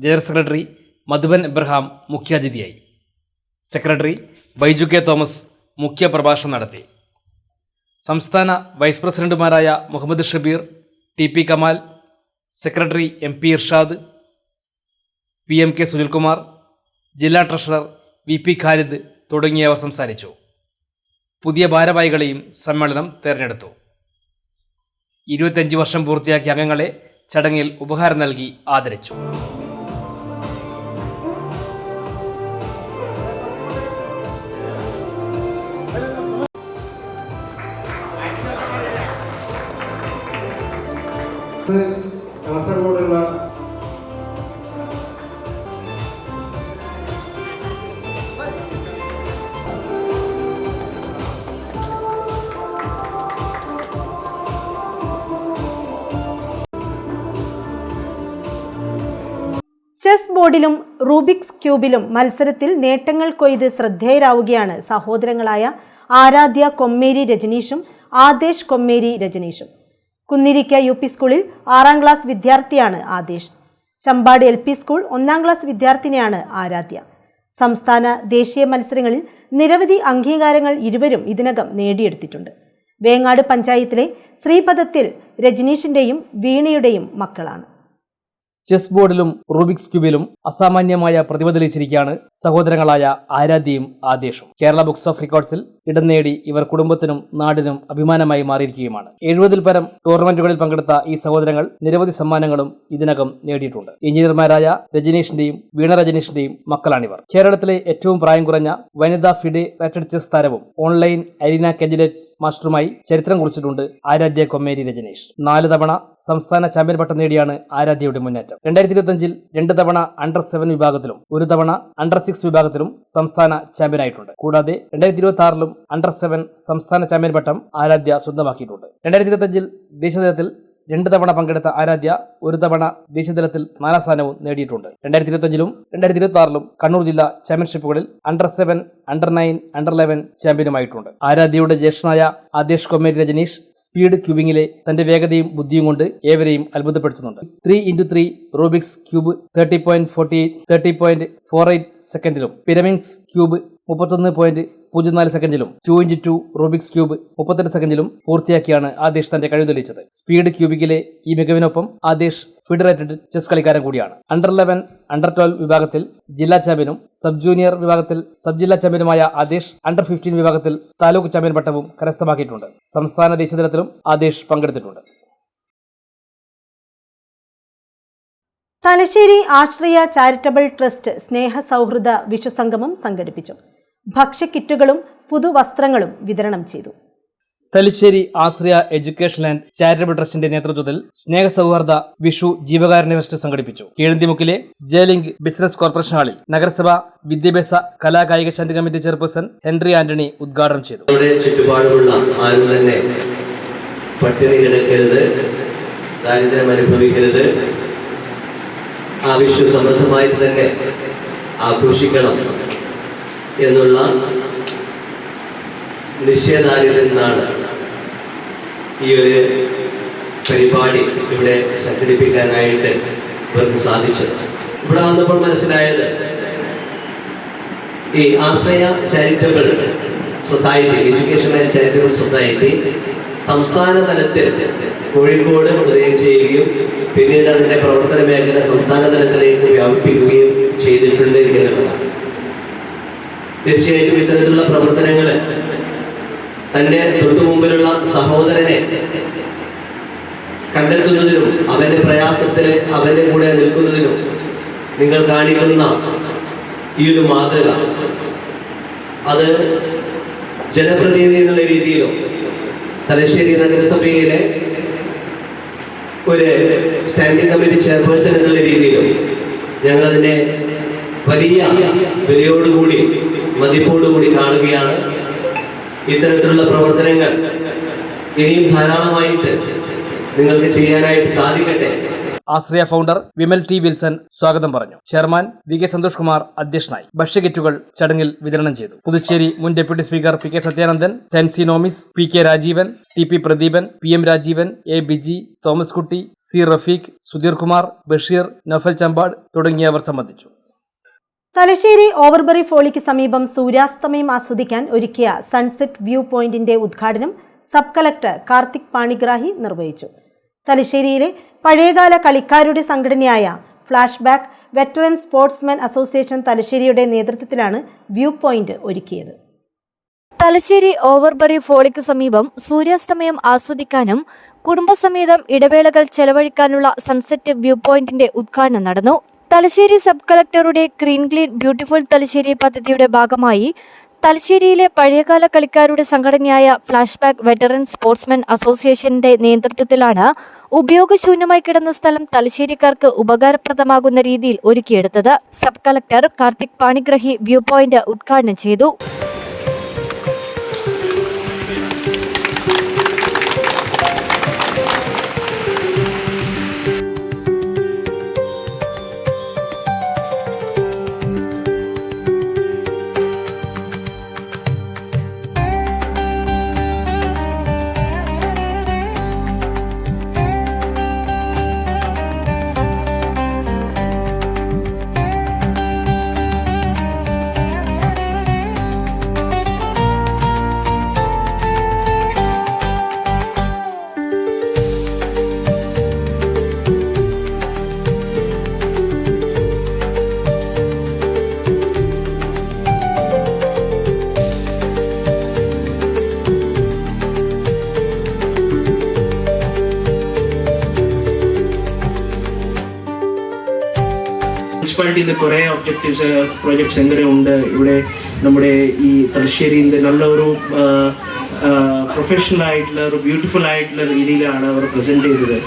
ജനറൽ സെക്രട്ടറി മധുബൻ എബ്രഹാം മുഖ്യാതിഥിയായി. സെക്രട്ടറി ബൈജു K തോമസ് മുഖ്യ പ്രഭാഷണം നടത്തി. സംസ്ഥാന വൈസ് പ്രസിഡന്റുമാരായ Muhammad Shabeer, TP Kamal, secretary MP Irshad, PMK Sunilkumar, ജില്ലാ ട്രഷറർ VP ഖാലിദ് തുടങ്ങിയവർ സംസാരിച്ചു. പുതിയ ഭാരവാഹികളെയും സമ്മേളനം തെരഞ്ഞെടുത്തു. 25 വർഷം പൂർത്തിയാക്കിയ അംഗങ്ങളെ ചടങ്ങിൽ ഉപഹാരം നൽകി ആദരിച്ചു. കാസർഗോഡുള്ള ചെസ് ബോർഡിലും റൂബിക്സ് ക്യൂബിലും മത്സരത്തിൽ നേട്ടങ്ങൾ കൊയ്ത് ശ്രദ്ധേയരാവുകയാണ് സഹോദരങ്ങളായ ആരാധ്യ കൊമ്മേരി രജനീഷും ആദേശ് കൊമ്മേരി രജനീഷും. കുന്നിരിക്ക UP സ്കൂളിൽ 6ാം ക്ലാസ് വിദ്യാർത്ഥിയാണ് ആദേശ്. ചമ്പാട് LP സ്കൂൾ 1ാം ക്ലാസ് വിദ്യാർത്ഥിനിയാണ് ആരാധ്യ. സംസ്ഥാന ദേശീയ മത്സരങ്ങളിൽ നിരവധി അംഗീകാരങ്ങൾ ഇരുവരും ഇതിനകം നേടിയെടുത്തിട്ടുണ്ട്. വേങ്ങാട് പഞ്ചായത്തിലെ ശ്രീപദത്തിൽ രജനീഷിന്റെയും വീണയുടെയും മക്കളാണ്. ചെസ് ബോർഡിലും റൂബിക്സ് ക്യൂബിലും അസാമാന്യമായ പ്രതിഭ തെളിയിച്ചിരിക്കുകയാണ് സഹോദരങ്ങളായ ആരാധ്യയും ആദേശും. കേരള ബുക്സ് ഓഫ് റെക്കോർഡ്സിൽ ഇടം നേടി ഇവർ കുടുംബത്തിനും നാടിനും അഭിമാനമായി മാറിയിരിക്കുകയുമാണ്. 70-ൽ പരം ടൂർണമെന്റുകളിൽ പങ്കെടുത്ത ഈ സഹോദരങ്ങൾ നിരവധി സമ്മാനങ്ങളും ഇതിനകം നേടിയിട്ടുണ്ട്. എഞ്ചിനീയർമാരായ രജനീഷിന്റെയും വീണ രജനീഷിന്റെയും മക്കളാണിവർ. കേരളത്തിലെ ഏറ്റവും പ്രായം കുറഞ്ഞ വനിതാ ഫിഡെ റേറ്റഡ് ചെസ് താരവും ഓൺലൈൻ അരീന കാൻഡിഡേറ്റ് മാസ്റ്ററുമായി ചരിത്രം കുറിച്ചിട്ടുണ്ട് ആരാധ്യ കൊമ്മേരി രജനീഷ്. 4 തവണ സംസ്ഥാന ചാമ്പ്യൻ പട്ടം നേടിയാണ് ആരാധ്യയുടെ മുന്നേറ്റം. 2025 2 തവണ അണ്ടർ-7 വിഭാഗത്തിലും 1 തവണ അണ്ടർ-6 വിഭാഗത്തിലും സംസ്ഥാന ചാമ്പ്യനായിട്ടുണ്ട്. കൂടാതെ 2026 അണ്ടർ-7 സംസ്ഥാന ചാമ്പ്യൻ പട്ടം ആരാധ്യ സ്വന്തമാക്കിയിട്ടുണ്ട്. 2025 ദേശീയതലത്തിൽ 2 തവണ പങ്കെടുത്ത ആരാധ്യ 1 തവണ ദേശീയതലത്തിൽ 4ാം സ്ഥാനവും നേടിയിട്ടുണ്ട്. 2025 2026 കണ്ണൂർ ജില്ലാ ചാമ്പ്യൻഷിപ്പുകളിൽ അണ്ടർ-7, അണ്ടർ-9, അണ്ടർ-11 ചാമ്പ്യനുമായിട്ടുണ്ട്. ആരാധ്യയുടെ ജ്യേഷ്ഠനായ ആദേശ് കൊമ്മേരി രജനീഷ് സ്പീഡ് ക്യൂബിംഗിലെ തന്റെ വേഗതയും ബുദ്ധിയും കൊണ്ട് ഏവരെയും അത്ഭുതപ്പെടുത്തുന്നുണ്ട്. 3x3 റൂബിക്സ് ക്യൂബ് 30.48 30.48 സെക്കൻഡിലും പിരമിഡ്സ് ക്യൂബ് 31.04 സെക്കൻഡിലും 2x2 റൂബിക്സ് ക്യൂബ് 32 സെക്കൻഡിലും പൂർത്തിയാക്കിയാണ് ആദേശ് തന്റെ കഴിവ് തെളിയിച്ചത്. സ്പീഡ് ക്യൂബിക്കിലെ ഈ മികവിനൊപ്പം ആദേശ് ഫെഡറേറ്റഡ് ചെസ് കളിക്കാരൻ കൂടിയാണ്. അണ്ടർ-11, അണ്ടർ-12 വിഭാഗത്തിൽ ജില്ലാ ചാമ്പ്യനും സബ് ജൂനിയർ വിഭാഗത്തിൽ സബ് ജില്ലാ ചാമ്പ്യനുമായ ആദേശ് അണ്ടർ-15 വിഭാഗത്തിൽ താലൂക്ക് ചാമ്പ്യൻ പട്ടവും കരസ്ഥമാക്കിയിട്ടുണ്ട്. സംസ്ഥാന ദേശീയതലത്തിലും ആദേശ് പങ്കെടുത്തിട്ടുണ്ട്. തലശ്ശേരി ആശ്രയ ചാരിറ്റബിൾ ട്രസ്റ്റ് സ്നേഹ സൗഹൃദ വിഷുസംഗമം സംഘടിപ്പിച്ചു. ഭക്ഷ്യക്കിറ്റുകളും പുതുവസ്ത്രങ്ങളും വിതരണം ചെയ്തു. തലശ്ശേരി ആശ്രയ എഡ്യൂക്കേഷൻ ആൻഡ് ചാരിറ്റബിൾ ട്രസ്റ്റിന്റെ നേതൃത്വത്തിൽ സ്നേഹസൗഹാർദ്ദ വിഷു ജീവകാരുണ്യ ഫെസ്റ്റ് സംഘടിപ്പിച്ചു. കീഴന്തിമുക്കിലെ ജയലിംഗ് ബിസിനസ് കോർപ്പറേഷൻ ഹാളിൽ നഗരസഭ വിദ്യാഭ്യാസ കലാകായിക ശാന്തി കമ്മിറ്റി ചെയർപേഴ്സൺ ഹെൻറി ആന്റണി ഉദ്ഘാടനം ചെയ്തു. ചുറ്റുപാടുമുള്ള ആരും തന്നെ പട്ടിണി കിടക്കരുത്, ദാരിദ്ര്യം അനുഭവിക്കരുത്, ആ വിഷു സമൃദ്ധമായിട്ട് തന്നെ ആഘോഷിക്കണം എന്നുള്ള നിശ്ചയദാർഢ്യത്തിൽ നിന്നാണ് ഈ ഒരു പരിപാടി ഇവിടെ സംഘടിപ്പിക്കാനായിട്ട് ഇവർക്ക് സാധിച്ചത്. ഇവിടെ വന്നപ്പോൾ മനസ്സിലായത് ഈ Ashraya charitable society, education and charitable society സംസ്ഥാന തലത്തിൽ കോഴിക്കോട് ഉദയം ചെയ്യുകയും പിന്നീട് അതിൻ്റെ പ്രവർത്തന മേഖല സംസ്ഥാന തലത്തിലേക്ക് വ്യാപിപ്പിക്കുകയും ചെയ്തിട്ടുണ്ട് എന്നുള്ളതാണ്. തീർച്ചയായിട്ടും ഇത്തരത്തിലുള്ള പ്രവർത്തനങ്ങൾ തൻ്റെ തൊട്ടു മുമ്പിലുള്ള സഹോദരനെ കണ്ടെത്തുന്നതിനും അവന്റെ പ്രയാസത്തിൽ അവന്റെ കൂടെ നിൽക്കുന്നതിനും നിങ്ങൾ കാണിക്കുന്ന ഈ ഒരു മാതൃക അത് ജനപ്രതിനിധി എന്നുള്ള രീതിയിലും തലശ്ശേരി നഗരസഭയിലെ ഒരു സ്റ്റാൻഡിംഗ് കമ്മിറ്റി ചെയർപേഴ്സൺ എന്നുള്ള രീതിയിലും ഞങ്ങളതിനെ വലിയ വിലയോടുകൂടി മതിപ്പോടുകൂടി കാണുകയാണ്. ഇത്തരത്തിലുള്ള പ്രവർത്തനങ്ങൾ ഇനിയും ധാരാളമായിട്ട് നിങ്ങൾക്ക് ചെയ്യാനായിട്ട് സാധിക്കട്ടെ. Ashraya founder Vimal T Wilson സ്വാഗതം പറഞ്ഞു. Chairman V K Santhosh Kumar അധ്യക്ഷനായി. ഭക്ഷ്യക്കിറ്റുകൾ ചടങ്ങിൽ വിതരണം ചെയ്തു. പുതുച്ചേരി മുൻ deputy speaker P K Sathyanandan, Tency Nomis, P K Rajeevan, T P Pradeepan, P M Rajeevan, A Biji, Thomas Kutty, C Rafeeq, Sudheer Kumar, Basheer, Nafal Champad തുടങ്ങിയവർ സംബന്ധിച്ചു. തലശ്ശേരി ഓവർബറി ഫോളിക്ക് സമീപം സൂര്യാസ്തമയം ആസ്വദിക്കാൻ ഒരുക്കിയ സൺസെറ്റ് വ്യൂ പോയിന്റിന്റെ ഉദ്ഘാടനം സബ് കളക്ടർ കാർത്തിക് പാണിഗ്രാഹി നിർവഹിച്ചു. തലശ്ശേരിയിലെ പഴയകാല കളിക്കാരുടെ സംഘടനയായ flash back veteran sportsmen association തലശ്ശേരിയുടെ നേതൃത്വത്തിലാണ് വ്യൂ പോയിന്റ് ഒരുക്കിയത്. തലശ്ശേരി ഓവർബറി ഫോളിക്ക് സമീപം സൂര്യാസ്തമയം ആസ്വദിക്കാനും കുടുംബസമേതം ഇടവേളകൾ ചെലവഴിക്കാനുള്ള സൺസെറ്റ് വ്യൂ പോയിന്റിന്റെ ഉദ്ഘാടനം നടന്നു. തലശ്ശേരി സബ് കളക്ടറുടെ ക്ലീൻ ബ്യൂട്ടിഫുൾ തലശ്ശേരി പദ്ധതിയുടെ ഭാഗമായി തലശ്ശേരിയിലെ പഴയകാല കളിക്കാരുടെ സംഘടനയായ ഫ്ലാഷ് ബാക്ക് വെറ്ററൻ സ്പോർട്സ്മെൻ അസോസിയേഷന്റെ നേതൃത്വത്തിലാണ് ഉപയോഗശൂന്യമായി കിടന്ന സ്ഥലം തലശ്ശേരിക്കാർക്ക് ഉപകാരപ്രദമാകുന്ന രീതിയിൽ ഒരുക്കിയെടുത്തത്. Sub collector Karthik Panigrahi view point ഉദ്ഘാടനം ചെയ്തു. മുനിസിപ്പാലിറ്റിയിൽ കുറേ ഒബ്ജക്റ്റീവ്സ് പ്രോജക്ട്സ് എങ്ങനെ ഉണ്ട് ഇവിടെ നമ്മുടെ ഈ തലശ്ശേരിയിൽ നല്ല ഒരു പ്രൊഫഷണൽ ആയിട്ടുള്ള ഒരു ബ്യൂട്ടിഫുൾ ആയിട്ടുള്ള രീതിയിലാണ് അവർ പ്രസൻറ്റ് ചെയ്തത്.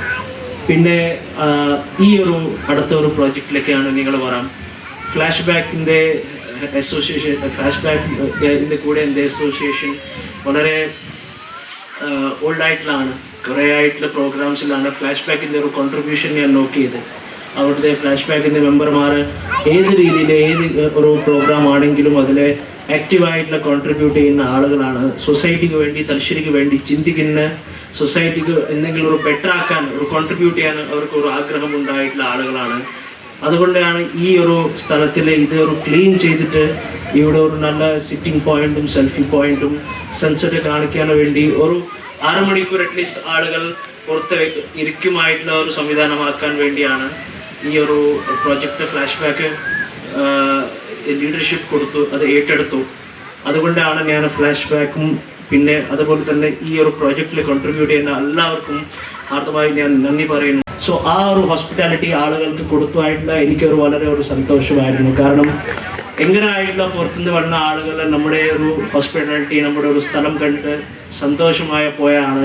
പിന്നെ ഈ ഒരു അടുത്ത ഒരു പ്രോജക്റ്റിലേക്കാണ് നിങ്ങൾ പറയാം. ഫ്ലാഷ് ബാക്കിൻ്റെ അസോസിയേഷൻ, ഫ്ലാഷ് ബാക്കിൻ്റെ കൂടെ എൻ്റെ അസോസിയേഷൻ വളരെ ഓൾഡ് ആയിട്ടുള്ളതാണ്. കുറേ ആയിട്ടുള്ള പ്രോഗ്രാംസിലാണ് ഫ്ലാഷ് ബാക്കിൻ്റെ ഒരു കോൺട്രിബ്യൂഷൻ ഞാൻ നോക്കിയത്. അവിടുത്തെ ഫ്ലാഷ് ബാക്കിൻ്റെ മെമ്പർമാർ ഏത് രീതിയിൽ ഏത് ഒരു പ്രോഗ്രാം ആണെങ്കിലും അതിൽ ആക്റ്റീവായിട്ടുള്ള കോൺട്രിബ്യൂട്ട് ചെയ്യുന്ന ആളുകളാണ്. സൊസൈറ്റിക്ക് വേണ്ടി, തലശ്ശേരിക്ക് വേണ്ടി ചിന്തിക്കുന്ന, സൊസൈറ്റിക്ക് എന്തെങ്കിലും ഒരു ബെറ്റർ ആക്കാൻ, ഒരു കോൺട്രിബ്യൂട്ട് ചെയ്യാൻ അവർക്ക് ഒരു ആഗ്രഹം ഉണ്ടായിട്ടുള്ള ആളുകളാണ്. അതുകൊണ്ടാണ് ഈ ഒരു സ്ഥലത്തിൽ ഇത് ഒരു ക്ലീൻ ചെയ്തിട്ട് ഇവിടെ ഒരു നല്ല സിറ്റിംഗ് പോയിന്റും സെൽഫി പോയിന്റും സൺസെറ്റ് കാണിക്കാൻ വേണ്ടി ഒരു 6 മണിക്കൂർ അറ്റ്ലീസ്റ്റ് ആളുകൾ പുറത്ത് ഇരിക്കുമായിട്ടുള്ള ഒരു സംവിധാനമാക്കാൻ വേണ്ടിയാണ് ഈ ഒരു പ്രോജക്റ്റ് ഫ്ലാഷ് ബാക്ക് ലീഡർഷിപ്പ് കൊടുത്തു, അത് ഏറ്റെടുത്തു. അതുകൊണ്ടാണ് ഞാൻ ഫ്ലാഷ് ബാക്കും പിന്നെ അതുപോലെ തന്നെ ഈ ഒരു പ്രോജക്റ്റിൽ കോൺട്രിബ്യൂട്ട് ചെയ്യുന്ന എല്ലാവർക്കും ആർദ്രമായി ഞാൻ നന്ദി പറയുന്നു. സോ ആ ഒരു ഹോസ്പിറ്റാലിറ്റി ആളുകൾക്ക് കൊടുത്തതായിട്ടുള്ള എനിക്കൊരു വളരെ ഒരു സന്തോഷമായിരുന്നു. കാരണം എങ്ങനെയായിട്ടുള്ള പുറത്തുനിന്ന് വന്ന ആളുകൾ നമ്മുടെ ഒരു ഹോസ്പിറ്റാലിറ്റി, നമ്മുടെ ഒരു സ്ഥലം കണ്ട് സന്തോഷമായി പോയാണ്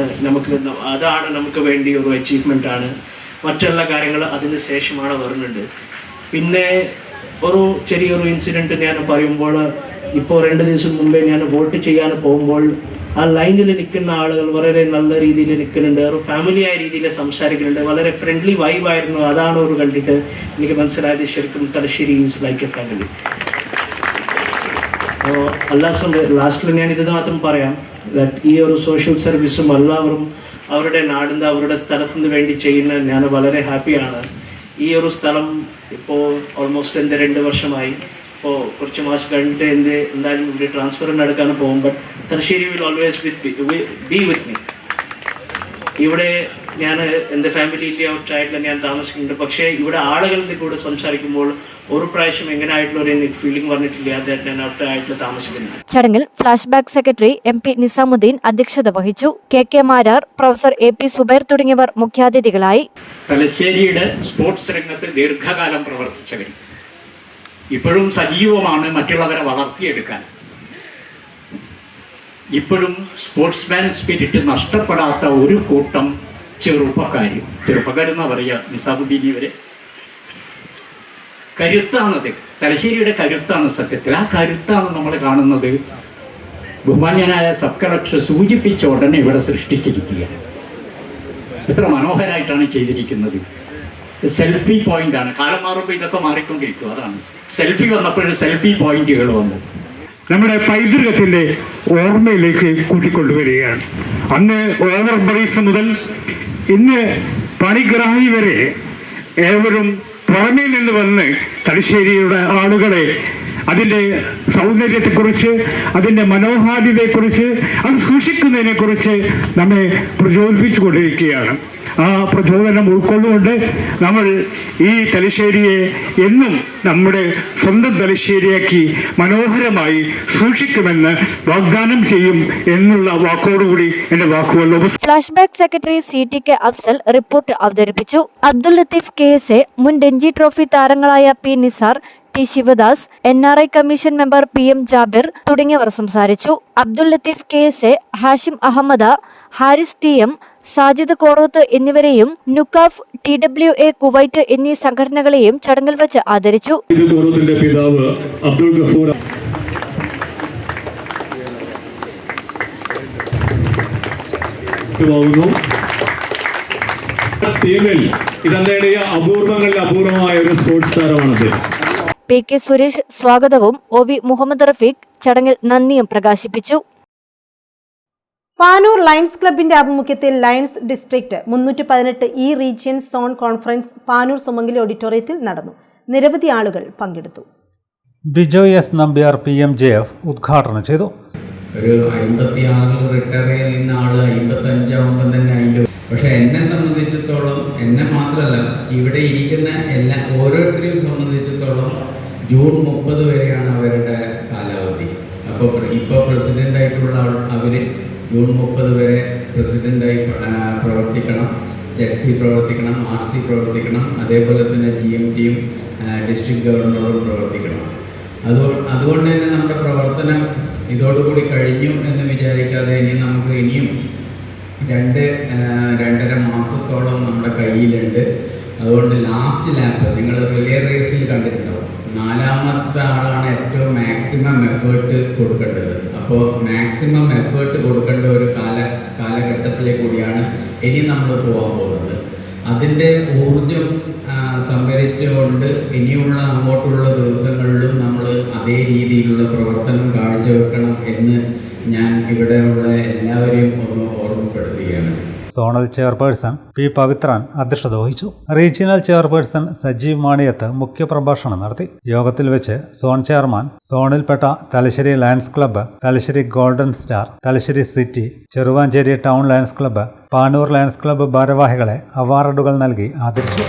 അതാണ് നമുക്ക് വേണ്ടി ഒരു അച്ചീവ്മെൻ്റ് ആണ്. മറ്റുള്ള കാര്യങ്ങൾ അതിന് ശേഷമാണ് വരുന്നുണ്ട്. പിന്നെ ഒരു ചെറിയൊരു ഇൻസിഡൻറ്റ് ഞാൻ പറയുമ്പോൾ, ഇപ്പോൾ 2 ദിവസം മുമ്പേ ഞാൻ വോട്ട് ചെയ്യാൻ പോകുമ്പോൾ ആ ലൈനിൽ നിൽക്കുന്ന ആളുകൾ വളരെ നല്ല രീതിയിൽ നിൽക്കുന്നുണ്ട്, ഒരു ഫാമിലിയായ രീതിയിൽ സംസാരിക്കുന്നുണ്ട്, വളരെ ഫ്രണ്ട്ലി വൈബായിരുന്നു. അതാണ് ഒരു കണ്ടിട്ട് എനിക്ക് മനസ്സിലായത് ശരിക്കും Thalassery is like A family. ലാസ്റ്റിൽ ഞാൻ ഇത് മാത്രം പറയാം, ഈ ഒരു സോഷ്യൽ സർവീസും എല്ലാവരും അവരുടെ നാടിൻ്റെ അവരുടെ സ്ഥലത്തിന് വേണ്ടി ചെയ്യുന്ന ഞാൻ വളരെ ഹാപ്പിയാണ്. ഈ ഒരു സ്ഥലം ഇപ്പോൾ ഓൾമോസ്റ്റ് എൻ്റെ 2 വർഷമായി. ഇപ്പോൾ കുറച്ച് മാസം കഴിഞ്ഞിട്ട് എൻ്റെ എന്തായാലും ഇവിടെ ട്രാൻസ്ഫർ നടക്കാൻ പോകും. But Thalassery will always be with me. ഇവിടെ ഞാൻ എൻ്റെ ഫാമിലിയിലെ ഔട്ടായിട്ടുള്ള ഞാൻ താമസിക്കുന്നുണ്ട്. പക്ഷേ ഇവിടെ ആളുകളുടെ കൂടെ സംസാരിക്കുമ്പോൾ ഒരു പ്രാവശ്യം എങ്ങനെ ആയിട്ടുള്ള ഒരു ഫീലിംഗ് പറഞ്ഞിട്ടില്ല അതായത് ഞാൻ ഔട്ടായിട്ടുള്ള താമസിക്കുന്നത്. ചടങ്ങിൽ flash back secretary MP Nizamuddin അധ്യക്ഷത വഹിച്ചു. KK Marar, professor AP Zubair തുടങ്ങിയവർ മുഖ്യാതിഥികളായി. തലശ്ശേരിയുടെ സ്പോർട്സ് രംഗത്ത് ദീർഘകാലം പ്രവർത്തിച്ചവർ ഇപ്പോഴും സജീവമാണ്. മറ്റുള്ളവരെ വളർത്തിയെടുക്കാൻ ഇപ്പോഴും സ്പോർട്സ്മാൻ സ്പിരിറ്റ് നഷ്ടപ്പെടാത്ത ഒരു കൂട്ടം ചെറുപ്പക്കാരെന്ന് പറയുക നിസാമുദ്ദീൻ ഇവരെ കരുത്താണത്. തലശ്ശേരിയുടെ കരുത്താണ് സത്യത്തിൽ. ആ കരുത്താണ് നമ്മൾ കാണുന്നത്. ബഹുമാന്യനായ സബ് കളക്ടർ സൂചിപ്പിച്ച ഉടനെ ഇവിടെ സൃഷ്ടിച്ചിരിക്കുക. എത്ര മനോഹരമായിട്ടാണ് ചെയ്തിരിക്കുന്നത്. സെൽഫി പോയിന്റാണ്. കാലം മാറുമ്പോൾ ഇതൊക്കെ മാറിക്കൊണ്ടിരിക്കും. അതാണ് സെൽഫി വന്നപ്പോഴും സെൽഫി പോയിന്റുകൾ വന്നു. നമ്മുടെ പൈതൃകത്തിൻ്റെ ഓർമ്മയിലേക്ക് കൂട്ടിക്കൊണ്ടുവരികയാണ്. അന്ന് ഓവർ ബ്രീസ് മുതൽ ഇന്ന് പണിഗ്രാഹി വരെ ഏവരും പുറമേ നിന്ന് വന്ന് തലശ്ശേരിയുടെ ആളുകളെ അതിൻ്റെ സൗന്ദര്യത്തെക്കുറിച്ച്, അതിൻ്റെ മനോഹാരിതയെക്കുറിച്ച്, അത് സൂക്ഷിക്കുന്നതിനെക്കുറിച്ച് നമ്മെ പ്രചോദിപ്പിച്ചു കൊണ്ടിരിക്കുകയാണ്. ആ പ്രചോദനം ഉൾക്കൊള്ളുകൊണ്ട് നമ്മൾ ഈ തലശ്ശേരിയെ എന്നും നമ്മുടെ സ്വന്തം തലശ്ശേരിയാക്കി മനോഹരമായി സൂക്ഷിക്കുമെന്ന് വാഗ്ദാനം ചെയ്യും എന്നുള്ള വാക്കോടുകൂടി എൻ്റെ വാക്കുകൾ. Flash back secretary CTK Afsal report അവതരിപ്പിച്ചു. അബ്ദുൽ ലത്തീഫ് KSA, മുൻ രഞ്ജി ട്രോഫി താരങ്ങളായ P Nisar, T Sivadas, NRI commission member PM Jabir തുടങ്ങിയവർ സംസാരിച്ചു. അബ്ദുൽ ലത്തീഫ് KSA, ഹാഷിം അഹമ്മദ, ഹാരിസ് TM, സാജിദ് കോറോത്ത് എന്നിവരെയും നുക്കാഫ്, TWA കുവൈറ്റ് എന്നീ സംഘടനകളെയും ചടങ്ങിൽ വെച്ച് ആദരിച്ചു. പിതാവ് അബ്ദുൽ ഗഫൂർ ടീമിൽ ഇടം നേടിയ അപൂർവങ്ങളിൽ അപൂർവമായ ഒരു സ്പോർട്സ് താരമാണത്. PK സുരേഷ് സ്വാഗതവും OV മുഹമ്മദ് റഫീഖ് ചടങ്ങിൽ നന്ദിയും പ്രകാശിപ്പിച്ചു. പാനൂർ ലയൺസ് ക്ലബിന്റെ ആഭിമുഖ്യത്തിൽ ലയൺസ് ഡിസ്ട്രിക്ട് 318 ഈ region zone conference Panoor Sumangali ഓഡിറ്റോറിയത്തിൽ നടന്നു. നിരവധി ആളുകൾ പങ്കെടുത്തു. ബിജോയ് S നമ്പ്യാർ PMJF ഉദ്ഘാടനം ചെയ്തു. ഒരു 56 റിട്ടയർ ചെയ്യുന്ന ആള് 55 ആകുമ്പോൾ തന്നെ അതിൻ്റെ. പക്ഷെ എന്നെ സംബന്ധിച്ചിടത്തോളം, എന്നെ മാത്രമല്ല ഇവിടെ ഇരിക്കുന്ന ഓരോരുത്തരെയും സംബന്ധിച്ചിടത്തോളം ജൂൺ 30 വരെയാണ് അവരുടെ കാലാവധി. അപ്പോൾ പ്രസിഡന്റ് ആയിട്ടുള്ള അവര് ജൂൺ 30 വരെ പ്രസിഡന്റായി പ്രവർത്തിക്കണം, ZC പ്രവർത്തിക്കണം, RC പ്രവർത്തിക്കണം, അതേപോലെ തന്നെ GMTയും ഡിസ്ട്രിക്ട് ഗവർണറും പ്രവർത്തിക്കണം. അതുകൊണ്ട് തന്നെ നമ്മുടെ പ്രവർത്തനം ഇതോടുകൂടി കഴിഞ്ഞു എന്ന് വിചാരിക്കാതെ ഇനിയും 2-2.5 മാസത്തോളം നമ്മുടെ കയ്യിലുണ്ട്. അതുകൊണ്ട് ലാസ്റ്റ് ലാപ്പ് നിങ്ങൾ റിലേ റേസിൽ കണ്ടിട്ടുണ്ടാവും. 4ാമത്തെ ആളാണ് ഏറ്റവും മാക്സിമം എഫേർട്ട് കൊടുക്കേണ്ടത്. അപ്പോൾ മാക്സിമം എഫേർട്ട് കൊടുക്കേണ്ട ഒരു കാലഘട്ടത്തിലേക്ക് കൂടിയാണ് ഇനി നമ്മൾ പോകാൻ പോകുന്നത്. അതിൻ്റെ ഊർജം സംഭരിച്ചുകൊണ്ട് ഇനിയുള്ള അങ്ങോട്ടുള്ള ദിവസങ്ങളിലും നമ്മൾ അതേ രീതിയിലുള്ള പ്രവർത്തനം കാഴ്ചവെക്കണം എന്ന് ഞാൻ ഇവിടെയുള്ള എല്ലാവരെയും ഒന്ന് ഓർമ്മപ്പെടുത്തുകയാണ്. സോണൽ ചെയർപേഴ്സൺ പി പവിത്രൻ അധ്യക്ഷത വഹിച്ചു. റീജിയണൽ ചെയർപേഴ്സൺ സജീവ് മാണിയത്ത് മുഖ്യപ്രഭാഷണം നടത്തി. യോഗത്തിൽ വെച്ച് സോൺ ചെയർമാൻ, സോണിൽപ്പെട്ട Thalassery lions club, Thalassery golden star, Thalassery city, Cheruvanchery town lions club, Panoor lions club ഭാരവാഹികളെ അവാർഡുകൾ നൽകി ആദരിച്ചു.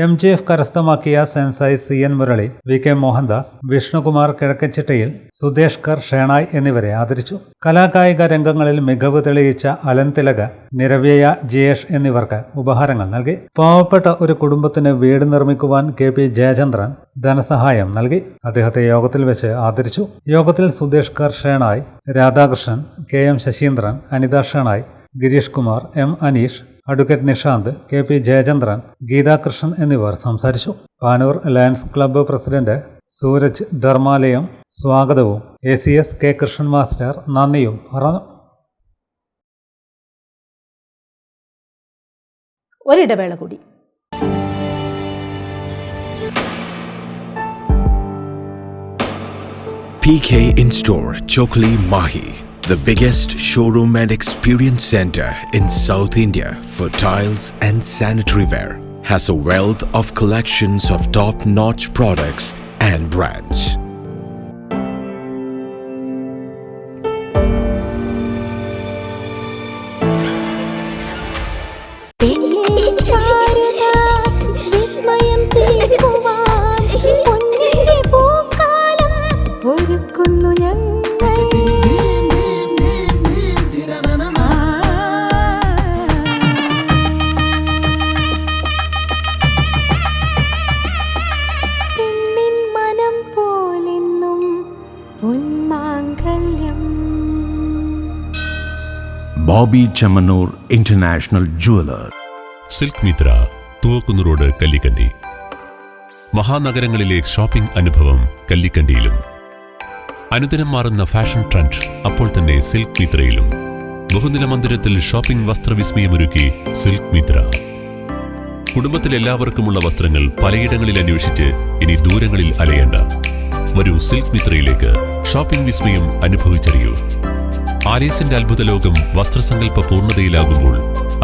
MGF കരസ്ഥമാക്കിയ sensei CN Murali, VK Mohandas, Vishnukumar കിഴക്കച്ചിട്ടയിൽ, സുദേഷ്കർ ഷേണായ് എന്നിവരെ ആദരിച്ചു. കലാകായിക രംഗങ്ങളിൽ മികവ് തെളിയിച്ച അലൻ തിലക്, നിരവ്യയ ജിയേഷ് എന്നിവർക്ക് ഉപഹാരങ്ങൾ നൽകി. പാവപ്പെട്ട ഒരു കുടുംബത്തിന് വീട് നിർമ്മിക്കുവാൻ KP ജയചന്ദ്രൻ ധനസഹായം നൽകി. അദ്ദേഹത്തെ യോഗത്തിൽ വെച്ച് ആദരിച്ചു. യോഗത്തിൽ Sudeshkar Shenoy, Radhakrishnan, KM Sasheendran, Anitha Shenoy, Gireesh Kumar, M Aneesh, advocate Nishanth, KP Jayachandran, Geethakrishnan എന്നിവർ സംസാരിച്ചു. Panoor lions club president Sooraj Dharmalayam സ്വാഗതവും ACS K കൃഷ്ണൻ മാസ്റ്റർ നന്ദിയും പറഞ്ഞു. ഒരിടവേള കൂടി. PK In-Store Chokli Mahi, the biggest showroom and experience center in South India for tiles and sanitary ware, has a wealth of collections of top-notch products and brands. Bobby Chemmanur international jeweller. Silk Mitra, Thuvakkunnu road, Kallikkandi. മഹാനഗരങ്ങളിലെ shopping അനുഭവം കല്ലിക്കണ്ടിയിലും. അനുദിനം മാറുന്ന fashion trend അപ്പോൾ തന്നെ silk മിത്രയിലും. ബഹുനില മന്ദിരത്തിൽ shopping വസ്ത്രവിസ്മയമൊരുക്കി silk Mitra. കുടുംബത്തിലെല്ലാവർക്കുമുള്ള വസ്ത്രങ്ങൾ പലയിടങ്ങളിൽ അന്വേഷിച്ച് ഇനി ദൂരങ്ങളിൽ അലയേണ്ട. വരൂ സിൽക്ക് മിത്രയിലേക്ക്. ഷോപ്പിംഗ് വിസ്മയം അനുഭവിച്ചറിയൂ. ആലീസിന്റെ അത്ഭുത ലോകം വസ്ത്രസങ്കല്പ പൂർണ്ണതയിലാകുമ്പോൾ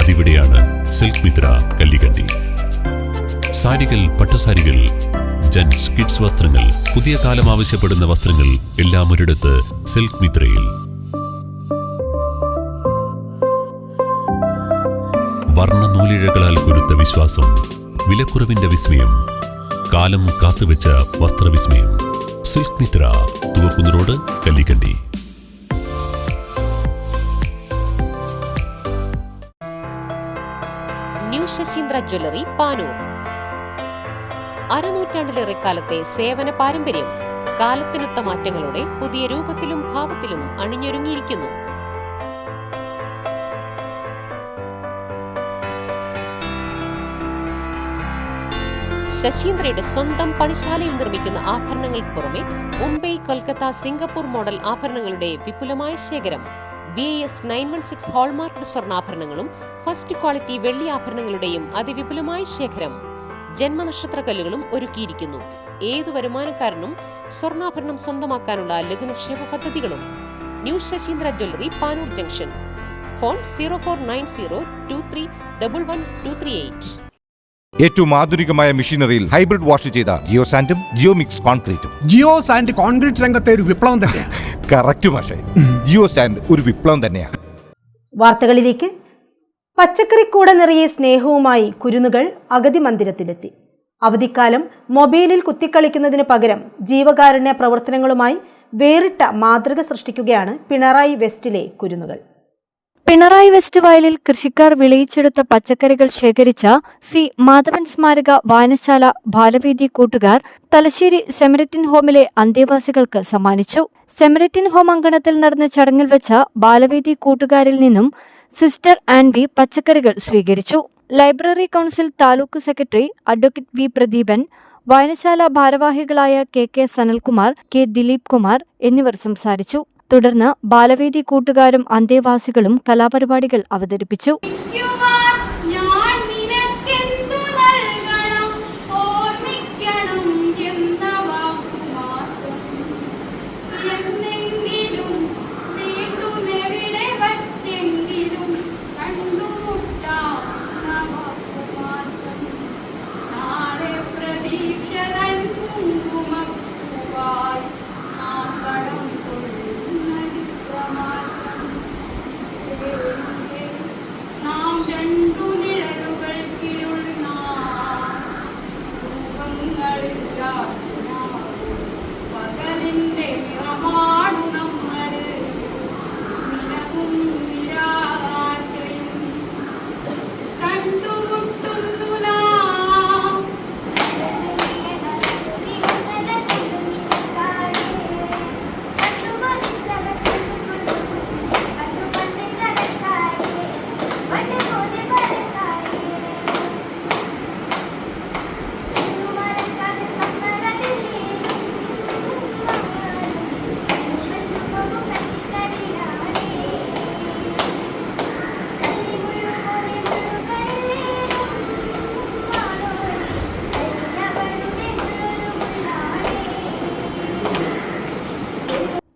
അതിവിടെയാണ് സിൽക്ക് മിത്ര, കല്ലിക്കണ്ടി. സാരികൾ, പട്ടുസാരികൾ, ജെന്റ്സ്, കിഡ്സ് വസ്ത്രങ്ങൾ, പുതിയ കാലം ആവശ്യപ്പെടുന്ന വസ്ത്രങ്ങൾ എല്ലാം ഒരിടത്ത് സിൽക്ക് മിത്രയിൽ. വർണ്ണ നൂലിഴകളാൽ കുരുത്ത വിശ്വാസം, വിലക്കുറവിന്റെ വിസ്മയം, കാലം കാത്തുവെച്ച വസ്ത്രവിസ്മയം. Silk Mitra, Thuvakkunnu road, Kallikkandi. New Sasheendra jewellery, Panoor. അരനൂറ്റാണ്ടിലേറെ കാലത്തെ സേവന പാരമ്പര്യം കാലത്തിനൊത്ത മാറ്റങ്ങളോടെ പുതിയ രൂപത്തിലും ഭാവത്തിലും അണിഞ്ഞൊരുങ്ങിയിരിക്കുന്നു. ശശീന്ദ്രയുടെ സ്വന്തം പണിശാലയിൽ നിർമ്മിക്കുന്ന ആഭരണങ്ങൾക്ക് പുറമെ മുംബൈ, കൊൽക്കത്ത, സിംഗപ്പൂർ മോഡൽ ആഭരണങ്ങളുടെ വിപുലമായ ശേഖരം. BIS 916 ഹോൾമാർക്ക് സ്വർണ്ണാഭരണങ്ങളും ഫസ്റ്റ് ക്വാളിറ്റി വെള്ളി ആഭരണങ്ങളുടെയും അതിവിപുലമായ ശേഖരം. ജന്മനക്ഷത്രക്കല്ലുകളും ഒരുക്കിയിരിക്കുന്നു. ഏതു വരുമാനക്കാരനും സ്വർണ്ണാഭരണം സ്വന്തമാക്കാനുള്ള ലഘുനിക്ഷേപ പദ്ധതികളും. New Sasheendra jewellery, Panoor junction. Phone 049023112338. ഏറ്റവും ആധുനികമായ മെഷീനറിയിൽ ഹൈബ്രിഡ് വാഷ് ചെയ്ത ജിയോ സാൻഡും ജിയോ മിക്സ് കോൺക്രീറ്റും. ജിയോ സാൻഡ് കോൺക്രീറ്റ് രംഗത്തെ ഒരു വിപ്ലവം തന്നെയാണ്. കറക്റ്റ് മാഷേ, ജിയോ സാൻഡ് ഒരു വിപ്ലവം തന്നെയാണ്. വാർത്തകളിലേക്ക്. പച്ചക്കറിക്കൂട നിറയെ സ്നേഹവുമായി കുരുന്നുകൾ അഗതി മന്ദിരത്തിലെത്തി. അവധിക്കാലം മൊബൈലിൽ കുത്തിക്കളിക്കുന്നതിന് പകരം ജീവകാരുണ്യ പ്രവർത്തനങ്ങളുമായി വേറിട്ട മാതൃക സൃഷ്ടിക്കുകയാണ് പിണറായി വെസ്റ്റിലെ കുരുന്നുകൾ. പിണറായി വെസ്റ്റ് വയലിൽ കൃഷിക്കാർ വിളയിച്ചെടുത്ത പച്ചക്കറികൾ ശേഖരിച്ച സി മാധവൻ സ്മാരക വായനശാല ബാലവേദി കൂട്ടുകാർ തലശ്ശേരി സെമറിറ്റിൻ ഹോമിലെ അന്തേവാസികൾക്ക് സമ്മാനിച്ചു. സെമറിറ്റിൻ ഹോം അങ്കണത്തിൽ നടന്ന ചടങ്ങിൽ വെച്ച ബാലവേദി കൂട്ടുകാരിൽ നിന്നും സിസ്റ്റർ ആൻവി പച്ചക്കറികൾ സ്വീകരിച്ചു. Library council taluk secretary advocate V Pradeepan, വായനശാല ഭാരവാഹികളായ കെ സനൽകുമാർ, കെ ദിലീപ് കുമാർ എന്നിവർ സംസാരിച്ചു. തുടർന്ന് ബാലവേദി കൂട്ടുകാരും അന്തേവാസികളും കലാപരിപാടികൾ അവതരിപ്പിച്ചു.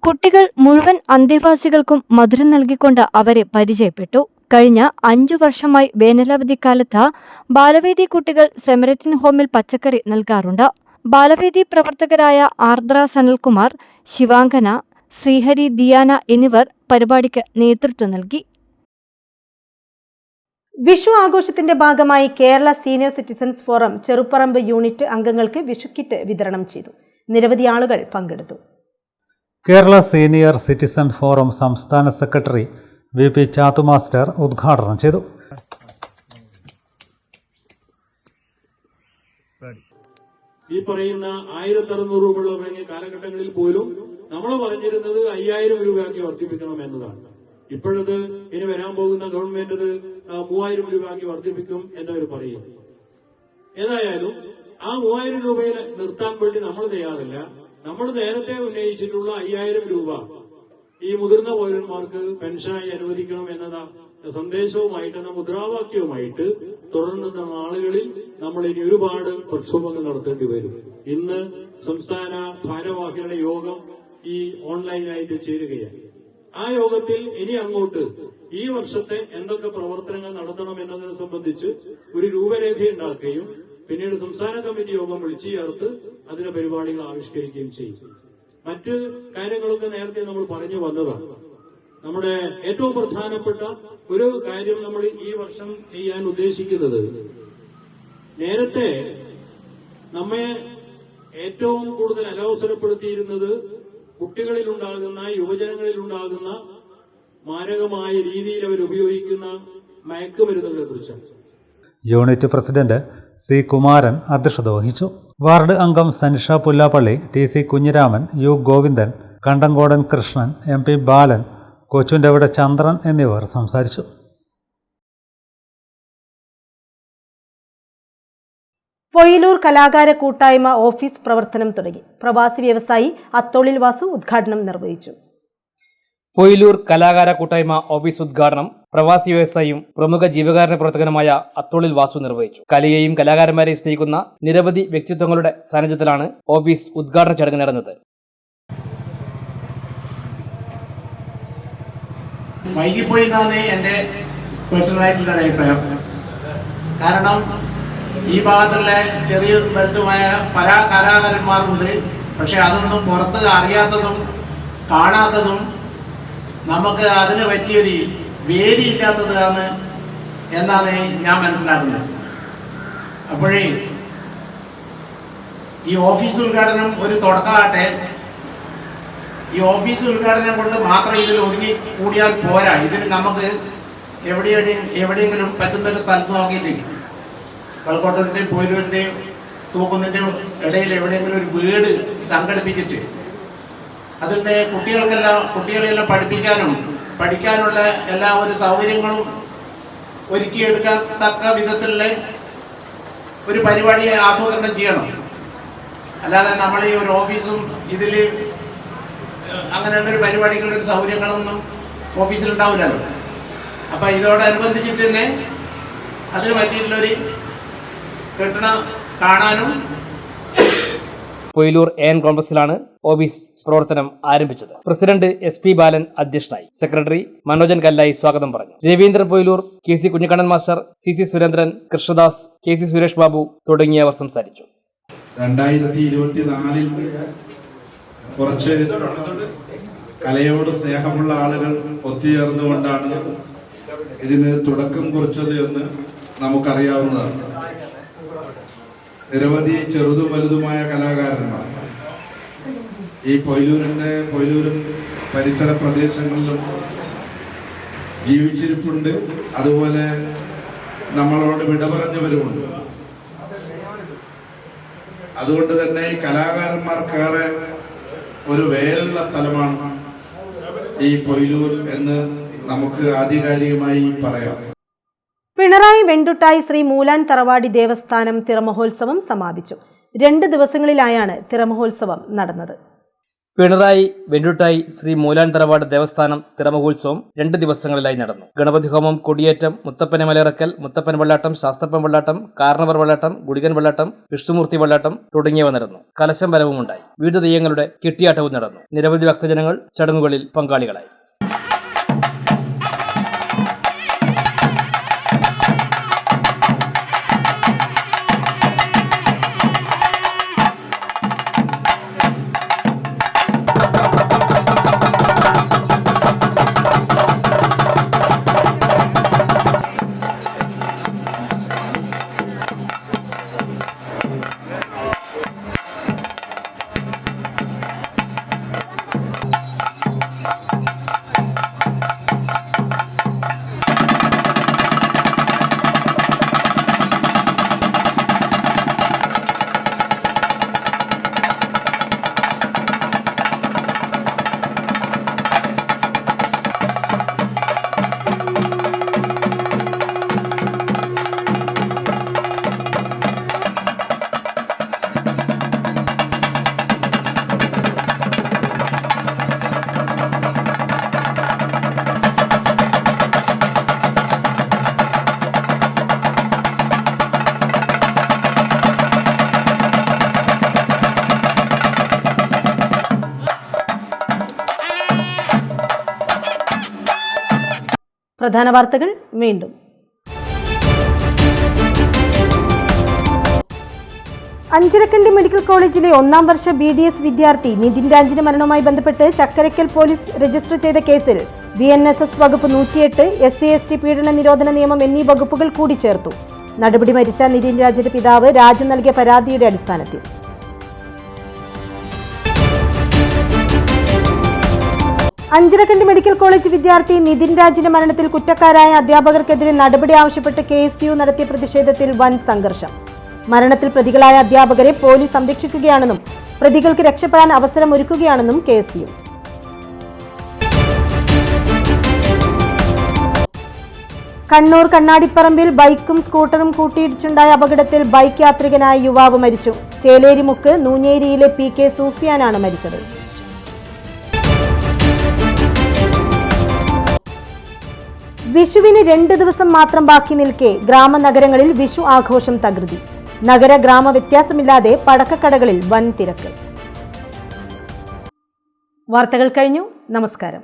കുട്ടികൾ മുഴുവൻ അന്തേവാസികൾക്കും മധുരം നൽകിക്കൊണ്ട് അവരെ പരിചയപ്പെട്ടു. കഴിഞ്ഞ 5 വർഷമായി വേനലവധിക്കാലത്ത് ബാലവേദി കുട്ടികൾ സെമറിറ്റിൻ ഹോമിൽ പച്ചക്കറി നൽകാറുണ്ട്. ബാലവേദി പ്രവർത്തകരായ ആർദ്ര സനൽകുമാർ, ശിവാങ്കന, ശ്രീഹരി, ദിയാന എന്നിവർ പരിപാടിക്ക് നേതൃത്വം നൽകി. വിഷു ആഘോഷത്തിന്റെ ഭാഗമായി Kerala senior citizens forum Cheruparamba unit അംഗങ്ങൾക്ക് വിഷു കിറ്റ് വിതരണം ചെയ്തു. നിരവധി ആളുകൾ പങ്കെടുത്തു. കേരള സീനിയർ സിറ്റിസൺ ഫോറം സംസ്ഥാന സെക്രട്ടറി VP ചാത്തു മാസ്റ്റർ ഉദ്ഘാടനം ചെയ്തു. ഈ പറയുന്ന 1600 രൂപ തുടങ്ങിയ കാലഘട്ടങ്ങളിൽ പോലും നമ്മൾ പറഞ്ഞിരുന്നത് 5000 രൂപയാക്കി വർദ്ധിപ്പിക്കണം എന്നതാണ്. ഇപ്പോഴത് ഇനി വരാൻ പോകുന്ന ഗവൺമെന്റ് 3000 രൂപയാക്കി വർദ്ധിപ്പിക്കും എന്നവർ പറയുന്നു. ഏതായാലും ആ 3000 രൂപയിൽ നിർത്താൻ വേണ്ടി നമ്മൾ തയ്യാറില്ല. നമ്മൾ നേരത്തെ ഉന്നയിച്ചിട്ടുള്ള 5000 രൂപ ഈ മുതിർന്ന പൗരന്മാർക്ക് പെൻഷനായി അനുവദിക്കണം എന്ന സന്ദേശവുമായിട്ട്, എന്ന മുദ്രാവാക്യവുമായിട്ട് തുടർന്ന നാളുകളിൽ നമ്മൾ ഇനി ഒരുപാട് പ്രക്ഷോഭങ്ങൾ നടത്തേണ്ടി വരും. ഇന്ന് സംസ്ഥാന ഭാരവാഹികളുടെ യോഗം ഈ ഓൺലൈനായിട്ട് ചേരുകയാണ്. ആ യോഗത്തിൽ ഇനി അങ്ങോട്ട് ഈ വർഷത്തെ എന്തൊക്കെ പ്രവർത്തനങ്ങൾ നടത്തണം എന്നതിനെ സംബന്ധിച്ച് ഒരു രൂപരേഖ ഉണ്ടാക്കുകയും പിന്നീട് സംസ്ഥാന കമ്മിറ്റി യോഗം വിളിച്ചു ചേർത്ത് അതിന്റെ പരിപാടികൾ ആവിഷ്കരിക്കുകയും ചെയ്യും. മറ്റ് കാര്യങ്ങളൊക്കെ നേരത്തെ നമ്മൾ പറഞ്ഞു വന്നതാണ്. നമ്മുടെ ഏറ്റവും പ്രധാനപ്പെട്ട ഒരു കാര്യം നമ്മൾ ഈ വർഷം ചെയ്യാൻ ഉദ്ദേശിക്കുന്നത്, നേരത്തെ നമ്മെ ഏറ്റവും കൂടുതൽ അലോസരപ്പെടുത്തിയിരുന്നത് കുട്ടികളിലുണ്ടാകുന്ന, യുവജനങ്ങളിലുണ്ടാകുന്ന മാരകമായ രീതിയിൽ അവർ ഉപയോഗിക്കുന്ന മയക്കുമരുന്നുകളെ കുറിച്ചാണ്. യൂണിറ്റ് പ്രസിഡന്റ് സി കുമാരൻ അധ്യക്ഷത വഹിച്ചു. വാർഡ് അംഗം Sanisha Pullappally, TC Kunhiraman, U Govindan, കണ്ടങ്കോടൻ Krishnan, MP ബാലൻ, കൊച്ചുണ്ടവിടെ ചന്ദ്രൻ എന്നിവർ സംസാരിച്ചു. പൊയിലൂർ കലാകാര കൂട്ടായ്മ ഓഫീസ് പ്രവർത്തനം തുടങ്ങി. പ്രവാസി വ്യവസായി അത്തോളിൽ വാസു ഉദ്ഘാടനം നിർവഹിച്ചു. പൊയിലൂർ കലാകാര കൂട്ടായ്മ ഓഫീസ് ഉദ്ഘാടനം പ്രവാസി വ്യവസായിയും പ്രമുഖ ജീവകാരുണ്യ പ്രവർത്തകനുമായ അത്തോളിൽ വാസു നിർവഹിച്ചു. കലയെയും കലാകാരന്മാരെയും സ്നേഹിക്കുന്ന നിരവധി വ്യക്തിത്വങ്ങളുടെ സാന്നിധ്യത്തിലാണ് ഓഫീസ് ഉദ്ഘാടന ചടങ്ങ് നടന്നത്. വൈകിപ്പോയി എന്നാണ് എൻ്റെ പേഴ്സണലായിട്ടുള്ള അഭിപ്രായം. കാരണം ഈ ഭാഗത്തുള്ള ചെറിയ ബന്ധുമായ പല കലാകാരന്മാരുണ്ട്. പക്ഷെ അതൊന്നും പുറത്ത് അറിയാത്തതും കാണാത്തതും നമുക്ക് അതിന് പറ്റിയൊരു വേദി ഇല്ലാത്തതാണ് എന്നാണ് ഞാൻ മനസ്സിലാക്കുന്നത്. അപ്പോഴേ ഈ ഓഫീസ് ഉദ്ഘാടനം ഒരു തുടക്കമാട്ടെ. ഈ ഓഫീസ് ഉദ്ഘാടനം കൊണ്ട് മാത്രം ഇതിൽ ഒതുങ്ങി കൂടിയാൽ പോരാ. ഇതിന് നമുക്ക് എവിടെയെങ്കിലും പറ്റുന്നൊരു സ്ഥലത്ത് നോക്കിയിട്ട് കൽക്കോട്ടത്തിൻ്റെയും പോരൂരിൻ്റെയും തൂക്കുന്നിൻ്റെയും ഇടയിൽ എവിടെയെങ്കിലും ഒരു വീട് സംഘടിപ്പിച്ചിട്ട് അതിൻ്റെ കുട്ടികളെല്ലാം പഠിക്കാനുള്ള എല്ലാ ഒരു സൗകര്യങ്ങളും ഒരുക്കിയെടുക്കത്തക്ക വിധത്തിലുള്ള ഒരു പരിപാടിയെ ആസൂത്രണം ചെയ്യണം. അല്ലാതെ നമ്മൾ ഈ ഒരു ഓഫീസും ഇതിൽ അങ്ങനെയുള്ളൊരു പരിപാടികളുടെ സൗകര്യങ്ങളൊന്നും ഓഫീസിലുണ്ടാവില്ലല്ലോ. അപ്പം ഇതോടനുബന്ധിച്ചിട്ട് തന്നെ അതിന് പറ്റിയിട്ടുള്ളൊരു കെട്ടിടം കാണാനും. പൊയിലൂർ AN കോംപ്ലക്സിലാണ് ഓഫീസ് പ്രവർത്തനം ആരംഭിച്ചത്. പ്രസിഡന്റ് SP ബാലൻ അധ്യക്ഷനായി. സെക്രട്ടറി മനോജൻ കല്ലായി സ്വാഗതം പറഞ്ഞു. Raveendran Poyilur, KC Kunhikannan master, CC Surendran, Krishnadas, KC Suresh Babu തുടങ്ങിയവർ സംസാരിച്ചു. 2024 കുറച്ച് കലയോട് സ്നേഹമുള്ള ആളുകൾ ഒത്തുചേർന്നുകൊണ്ടാണ് ഇതിന് തുടക്കം കുറിച്ചത് എന്ന് നമുക്കറിയാവുന്നതാണ്. നിരവധി ചെറുതും വലുതുമായ കലാകാരന്മാർ ഈ പൊയിലൂരും പരിസര പ്രദേശങ്ങളിലും ജീവിച്ചിരിപ്പുണ്ട്. അതുപോലെ നമ്മളോട് വിട പറഞ്ഞവരുമുണ്ട്. അതുകൊണ്ട് തന്നെ ഈ കലാകാരന്മാർക്കേറെ ഒരു വേരുള്ള സ്ഥലമാണ് ഈ പൊയിലൂർ എന്ന് നമുക്ക് ആധികാരികമായി പറയാം. പിണറായി വെണ്ടുട്ടായി ശ്രീ മൂലാൻ തറവാടി ദേവസ്ഥാനം തിറമഹോത്സവം സമാപിച്ചു. 2 ദിവസങ്ങളിലായാണ് തിറമഹോത്സവം നടന്നത്. പിണറായി വെണ്ടുട്ടായി ശ്രീ മൂലാൻ തറവാട് ദേവസ്ഥാനം തിറമഹോത്സവം 2 ദിവസങ്ങളിലായി നടന്നു. ഗണപതി ഹോമം, കൊടിയേറ്റം, മുത്തപ്പനെ മലയിറക്കൽ, മുത്തപ്പൻ വെള്ളാട്ടം, ശാസ്ത്രപ്പൻ വെള്ളാട്ടം, കാർണവർ വെള്ളാട്ടം, ഗുളികൻ വെള്ളാട്ടം, വിഷ്ണുമൂർത്തി വെള്ളാട്ടം തുടങ്ങിയവ നടന്നു. കലശം വരവും ഉണ്ടായി. വിവിധ തെയ്യങ്ങളുടെ കെട്ടിയാട്ടവും നടന്നു. നിരവധി ഭക്തജനങ്ങൾ ചടങ്ങുകളിൽ പങ്കാളികളായി. പ്രധാന വാർത്തകൾ വീണ്ടും. അഞ്ചരക്കണ്ടി മെഡിക്കൽ കോളേജിലെ 1ാം വർഷ BDS വിദ്യാർത്ഥി നിതിൻ രാജിന്റെ മരണവുമായി ബന്ധപ്പെട്ട് ചക്കരക്കൽ പോലീസ് രജിസ്റ്റർ ചെയ്ത കേസിൽ BNSS വകുപ്പ് 108, SC/ST പീഡന നിരോധന നിയമം എന്നീ വകുപ്പുകൾ കൂടി ചേർത്തു. നടപടി മരിച്ച നിതിൻ രാജിന്റെ പിതാവ് രാജു നൽകിയ പരാതിയുടെ അടിസ്ഥാനത്തിൽ. അഞ്ചരക്കണ്ടി മെഡിക്കൽ കോളേജ് വിദ്യാർത്ഥി നിതിൻ രാജിന്റെ മരണത്തിൽ കുറ്റക്കാരായ അധ്യാപകർക്കെതിരെ നടപടി ആവശ്യപ്പെട്ട് KSU നടത്തിയ പ്രതിഷേധത്തിൽ വൻ സംഘർഷം. മരണത്തിൽ പ്രതികളായ അധ്യാപകരെ പോലീസ് സംരക്ഷിക്കുകയാണെന്നും പ്രതികൾക്ക് രക്ഷപ്പെടാൻ അവസരം ഒരുക്കുകയാണെന്നും KSU. കണ്ണൂർ കണ്ണാടിപ്പറമ്പിൽ ബൈക്കും സ്കൂട്ടറും കൂട്ടിയിടിച്ചുണ്ടായ അപകടത്തിൽ ബൈക്ക് യാത്രികനായ യുവാവ് മരിച്ചു. ചേലേരിമുക്ക് നൂഞ്ഞേരിയിലെ PK സൂഫിയാനാണ് മരിച്ചത്. വിഷുവിന് 2 ദിവസം മാത്രം ബാക്കി നിൽക്കെ ഗ്രാമനഗരങ്ങളിൽ വിഷു ആഘോഷം തകൃതി. നഗര ഗ്രാമ വ്യത്യാസമില്ലാതെ പടക്കക്കടകളിൽ വൻ തിരക്ക്. വാർത്തകൾ കഴിഞ്ഞു. നമസ്കാരം.